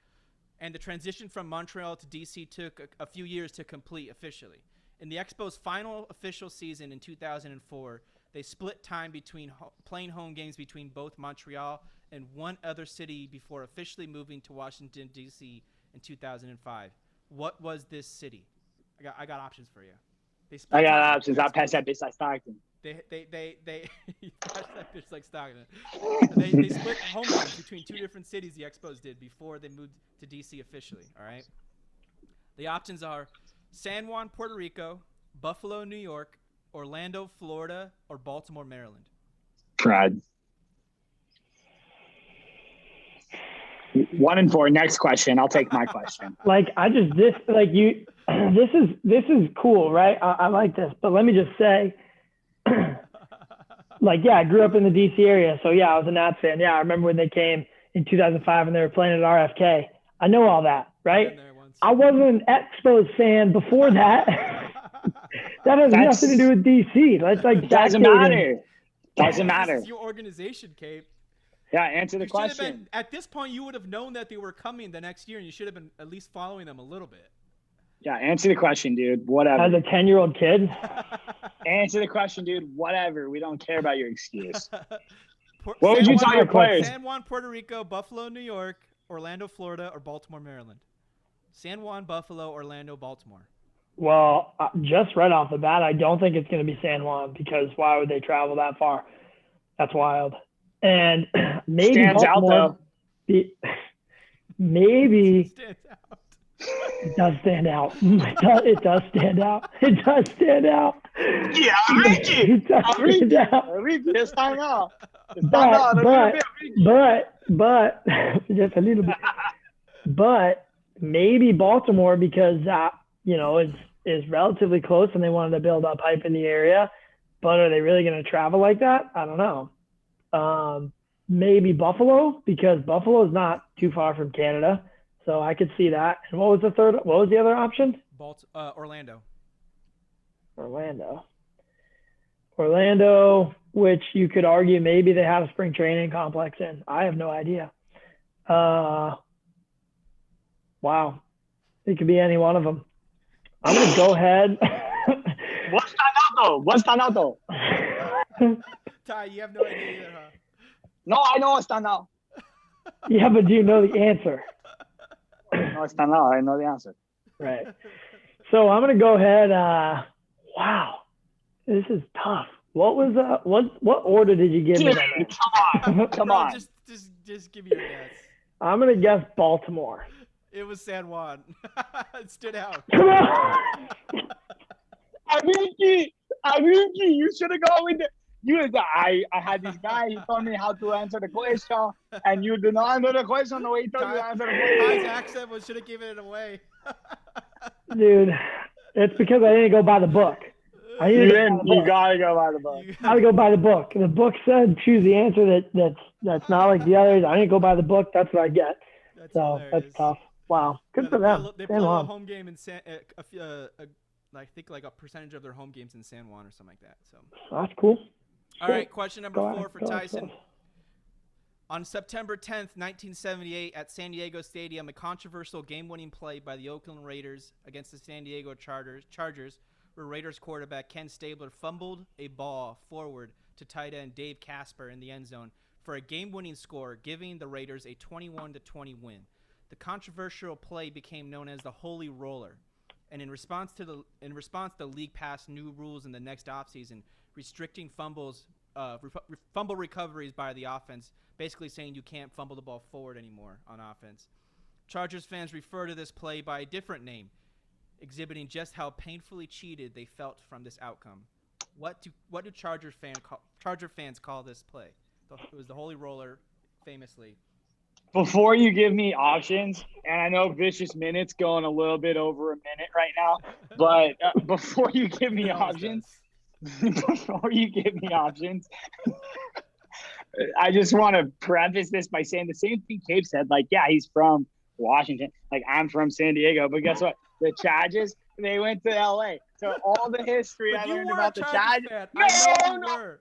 and the transition from Montreal to DC took a few years to complete officially. In the Expos' final official season in 2004, they split time between playing home games between both Montreal and one other city before officially moving to Washington, D.C. in 2005. What was this city? I got options for you. I got options. I'll pass that bitch like Stockton. They pass that bitch like Stockton. They split home games between two different cities, the Expos did, before they moved to D.C. officially, all right? The options are San Juan, Puerto Rico, Buffalo, New York, Orlando, Florida, or Baltimore, Maryland. Pride. 1 and 4. Next question. I'll take my question. Like this is cool, right? I like this, but let me just say, like, yeah, I grew up in the DC area, so yeah, I was a Nats fan. Yeah, I remember when they came in 2005 and they were playing at RFK. I know all that, right? I wasn't an Expos fan before that. That has nothing to do with DC. That's like doesn't matter. Doesn't matter. This is your organization, Cape. Yeah, answer the question. At this point, you would have known that they were coming the next year, and you should have been at least following them a little bit. Yeah, answer the question, dude. Whatever. As a 10-year-old kid? Answer the question, dude. Whatever. We don't care about your excuse. What would you tell your players? San Juan, Puerto Rico, Buffalo, New York, Orlando, Florida, or Baltimore, Maryland? San Juan, Buffalo, Orlando, Baltimore. Well, just right off the bat, I don't think it's going to be San Juan, because why would they travel that far? That's wild. And maybe stands Baltimore, out, though. Maybe stands out. It does stand out. It does stand out. It does stand out. Yeah, it does stand out. It's time out. But just a little bit. But maybe Baltimore, because is relatively close and they wanted to build up hype in the area. But are they really going to travel like that? I don't know. Maybe Buffalo, because Buffalo is not too far from Canada, so I could see that. And what was the third? What was the other option? Orlando. Orlando, which you could argue maybe they have a spring training complex in. I have no idea. Wow, it could be any one of them. I'm gonna go ahead. What's Tanato? Ty, you have no idea either, huh? No, I know it's Tanato. Yeah, but do you know the answer? No, it's Tanato. I know the answer. Right. So I'm gonna go ahead. Wow, this is tough. What was what order did you give me? Come on. Just give me your guess. I'm gonna guess Baltimore. It was San Juan. It stood out. Come on. Arinki, you should have gone with I had this guy. He told me how to answer the question, and you did not answer the question the way he told you to answer the question. Ty's accent should have given it away. Dude, it's because I didn't go by the book. You gotta go by the book. I gotta go by the book. The book said choose the answer that's not like the others. I didn't go by the book. That's what I get. That's tough. Wow, good for them. They play a home game in I think like a percentage of their home games in San Juan or something like that. So that's cool. All right, question number 4 for Tyson. On September 10th, 1978, at San Diego Stadium, a controversial game-winning play by the Oakland Raiders against the San Diego Chargers, where Raiders quarterback Ken Stabler fumbled a ball forward to tight end Dave Casper in the end zone for a game-winning score, giving the Raiders a 21-20 win. The controversial play became known as the Holy Roller, and in response, the league passed new rules in the next offseason, restricting fumble recoveries by the offense, basically saying you can't fumble the ball forward anymore on offense. Chargers fans refer to this play by a different name, exhibiting just how painfully cheated they felt from this outcome. What do Charger fans call this play? It was the Holy Roller, famously. Before you give me options, and I know Vicious Minute's going a little bit over a minute right now, but before you give me options, I just want to preface this by saying the same thing Cape said. Like, yeah, he's from Washington. Like, I'm from San Diego, but guess what? The Chargers, they went to LA. So all the history But I you learned were a about the Chargers Chargers. fan. I know you No. were.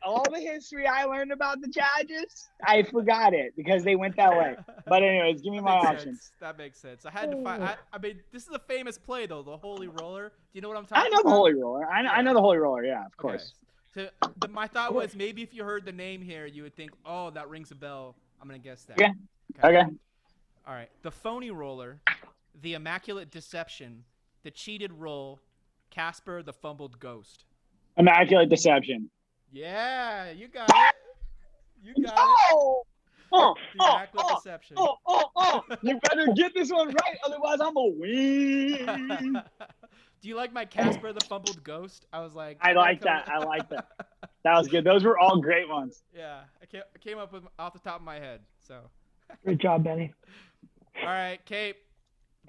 All the history I learned about the Chargers, I forgot it because they went that way. But anyways, give me my options. That makes sense. I had to find. I mean, this is a famous play though, the Holy Roller. Do you know what I'm talking about? I know the Holy Roller. I know the Holy Roller. Yeah, of course. So my thought was maybe if you heard the name here, you would think, oh, that rings a bell. I'm gonna guess that. Okay. All right. The phony roller, the immaculate deception, the cheated roll, Casper the fumbled ghost. Immaculate deception. Yeah, you got it. You got it. The immaculate deception. You better get this one right, otherwise I'm a win. Do you like my Casper the fumbled ghost? I was like. I like that. That was good. Those were all great ones. Yeah, I came up with off the top of my head. So. Great job, Benny. All right, Cape.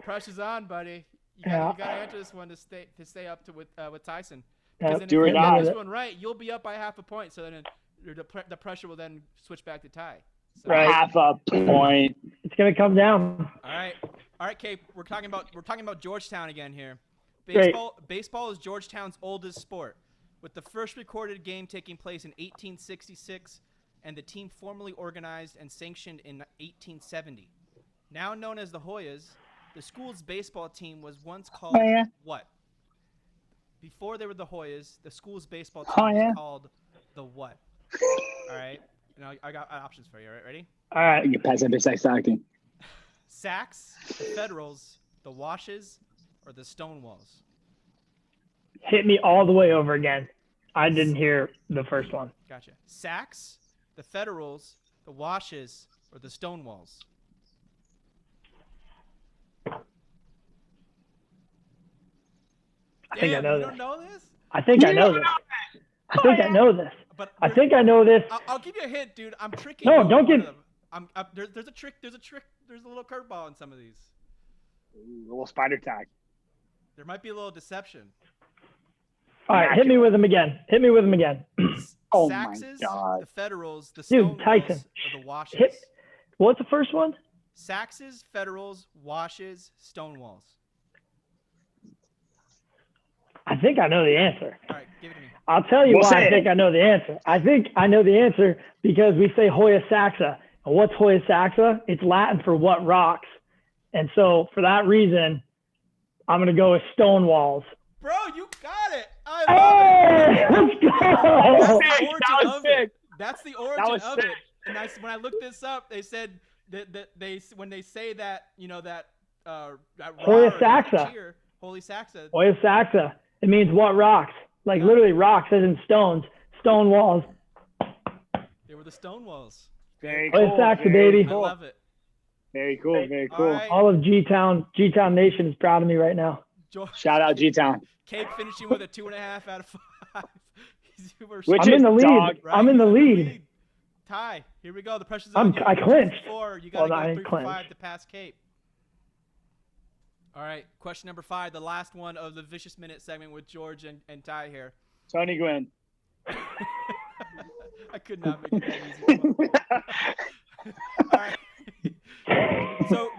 Pressure's on, buddy. You gotta answer this one to stay up to with Tyson. Because if you get this one right, you'll be up by half a point. So then the pressure will then switch back to Ty. So. Right. Half a point. It's gonna come down. All right, Cape. We're talking about Georgetown again here. Baseball is Georgetown's oldest sport, with the first recorded game taking place in 1866, and the team formally organized and sanctioned in 1870. Now known as the Hoyas, the school's baseball team was once called what? Before they were the Hoyas, the school's baseball team was called the what? All right. Now I got options for you. All right, ready? All right. You pass that sex acting. Sacks, the Federals, the Washes, or the Stonewalls? Hit me all the way over again. I didn't hear the first one. Gotcha. Sacks, the Federals, the Washes, or the Stonewalls? I think I know this. You don't know this? I think I know this. I think I know this. But I think I know this. I'll give you a hint, dude. I'm tricking. No, you don't give. There's a trick. There's a little curveball in some of these. A little spider tag. There might be a little deception. All right, hit me with them again. Oh Saxes, my God. the Federals, the Dude, Stonewalls, Tyson. or the Washes? What's the first one? Saxes, Federals, Washes, Stonewalls. I think I know the answer. All right, give it to me. I'll tell you why I think I know the answer. I think I know the answer because we say Hoya Saxa. And what's Hoya Saxa? It's Latin for what rocks. And so for that reason, I'm going to go with Stonewalls. Bro, you got it. I love it. That's the origin of it. And when I looked this up, they said that when they say that, you know, that Hoya Saxa. Holy Saxa. Hoya Saxa. It means what rocks. Like literally rocks as in stones. Stone walls. They were the Stonewalls. Very cool. Hoya Saxa, baby. I love it. Very cool. Very cool. Right. All of G-Town Nation is proud of me right now. Shout out G-Town. Cape finishing with a 2.5 out of 5. I'm in the lead. Dog, right? I'm in the lead. Ty, here we go. The pressure's on you. I clinched. You got to go 3 for 5 to pass Cape. All right, question number 5, the last one of the Vicious Minute segment with George and Ty here. Tony Gwynn. I could not make it that easy. All right. So,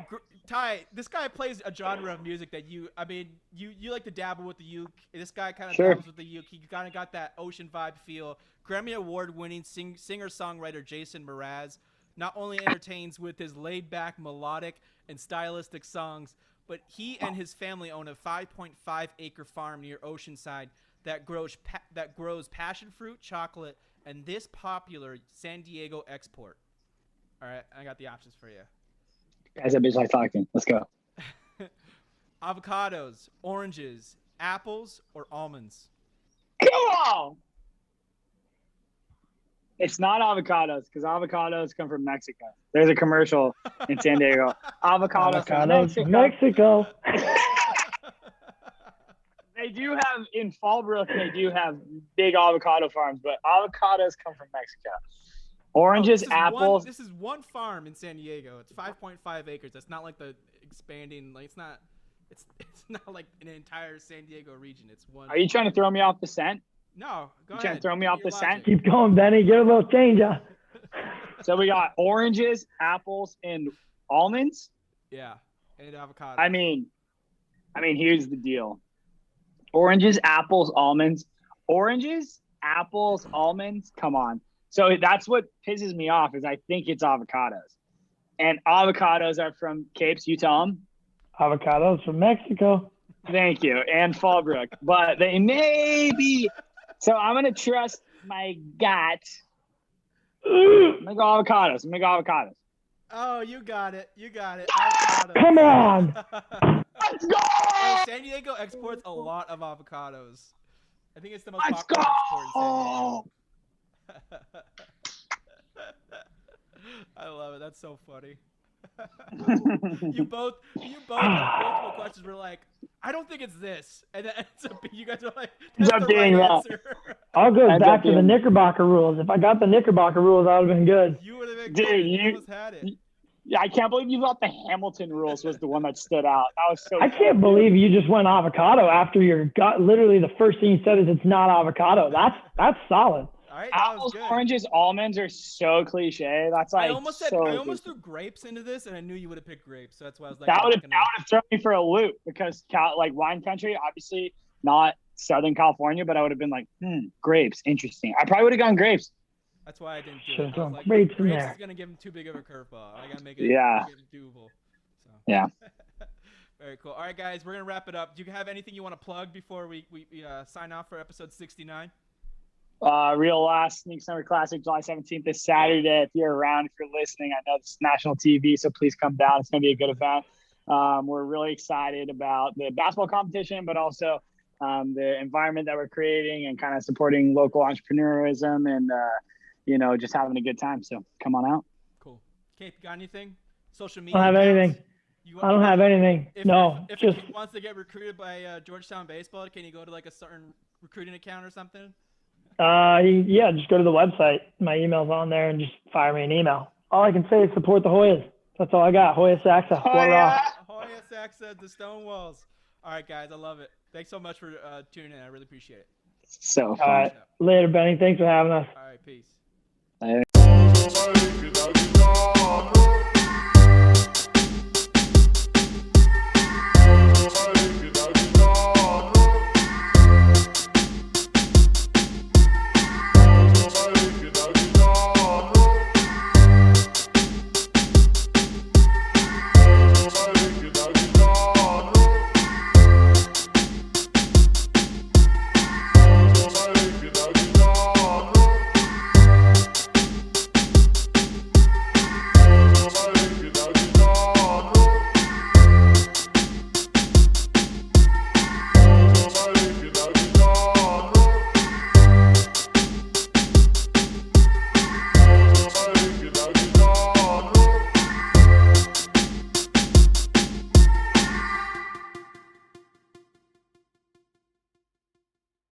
Ty, this guy plays a genre of music that you like to dabble with the uke. This guy kind of dabbles with the uke. He kind of got that ocean vibe feel. Grammy Award-winning singer-songwriter Jason Mraz not only entertains with his laid-back, melodic, and stylistic songs, but he and his family own a 5.5-acre farm near Oceanside that grows passion fruit, chocolate, and this popular San Diego export. All right, I got the options for you. Guys, that bitch like talking. Let's go. Avocados, oranges, apples, or almonds? Come on! It's not avocados because avocados come from Mexico. There's a commercial in San Diego. Avocados from Mexico. They do have in Fallbrook. They do have big avocado farms, but avocados come from Mexico. Oranges, apples. This is one farm in San Diego. It's 5.5 acres. That's not like the expanding. Like it's not like an entire San Diego region. It's one. Are you trying to throw me off the scent? No, go ahead. Trying to throw me off the scent? Keep going, Benny. Get a little change up. So we got oranges, apples, and almonds. Yeah, and avocado. I mean, here's the deal: oranges, apples, almonds. Oranges, apples, almonds. Come on. So that's what pisses me off is I think it's avocados, and avocados are from Capes. You tell them. Avocados from Mexico. Thank you, and Fallbrook, but they may be. So I'm gonna trust my gut. I'm gonna go avocados. Oh, you got it. Avocados. Come on. Let's go! Hey, San Diego exports a lot of avocados. I think it's the most popular export in San Diego. I love it. That's so funny. you both multiple questions were like, I don't think it's this, and then you guys are like, that's the right answer. I'll go back to the Knickerbocker rules. If I got the Knickerbocker rules, I would have been good. You would have been good. Dude, you almost had it. Yeah, I can't believe you thought the Hamilton rules was the one that stood out. That was so. I can't believe you just went avocado after your gut. Literally, the first thing you said is it's not avocado. That's solid. All right, apples, oranges, almonds are so cliche. That's like I almost threw grapes into this, and I knew you would have picked grapes. So that's why I was like, that would have thrown me for a loop because wine country, obviously not Southern California, but I would have been like, grapes, interesting. I probably would have gone grapes. That's why I didn't do it. I was like, grapes is gonna give him too big of a curveball. I gotta make it, doable. So. Yeah. Very cool. All right, guys, we're gonna wrap it up. Do you have anything you want to plug before we sign off for episode 69? Real Last Sneak Summer Classic, July 17th, this Saturday. If you're around, if you're listening, I know this is national TV, so please come down. It's going to be a good event. We're really excited about the basketball competition, but also the environment that we're creating and kind of supporting local entrepreneurism and, just having a good time. So come on out. Cool. Cape, got anything? Social media? I don't have anything. I don't have anything. If a kid wants to get recruited by Georgetown baseball, can you go to like a certain recruiting account or something? Yeah, just go to the website. My email's on there and just fire me an email. All I can say is support the Hoyas. That's all I got. Hoya Saxa. Hoya Saxa, the Stonewalls. All right, guys, I love it. Thanks so much for tuning in. I really appreciate it. So fun. All right. Later, Benny. Thanks for having us. All right, peace. Bye.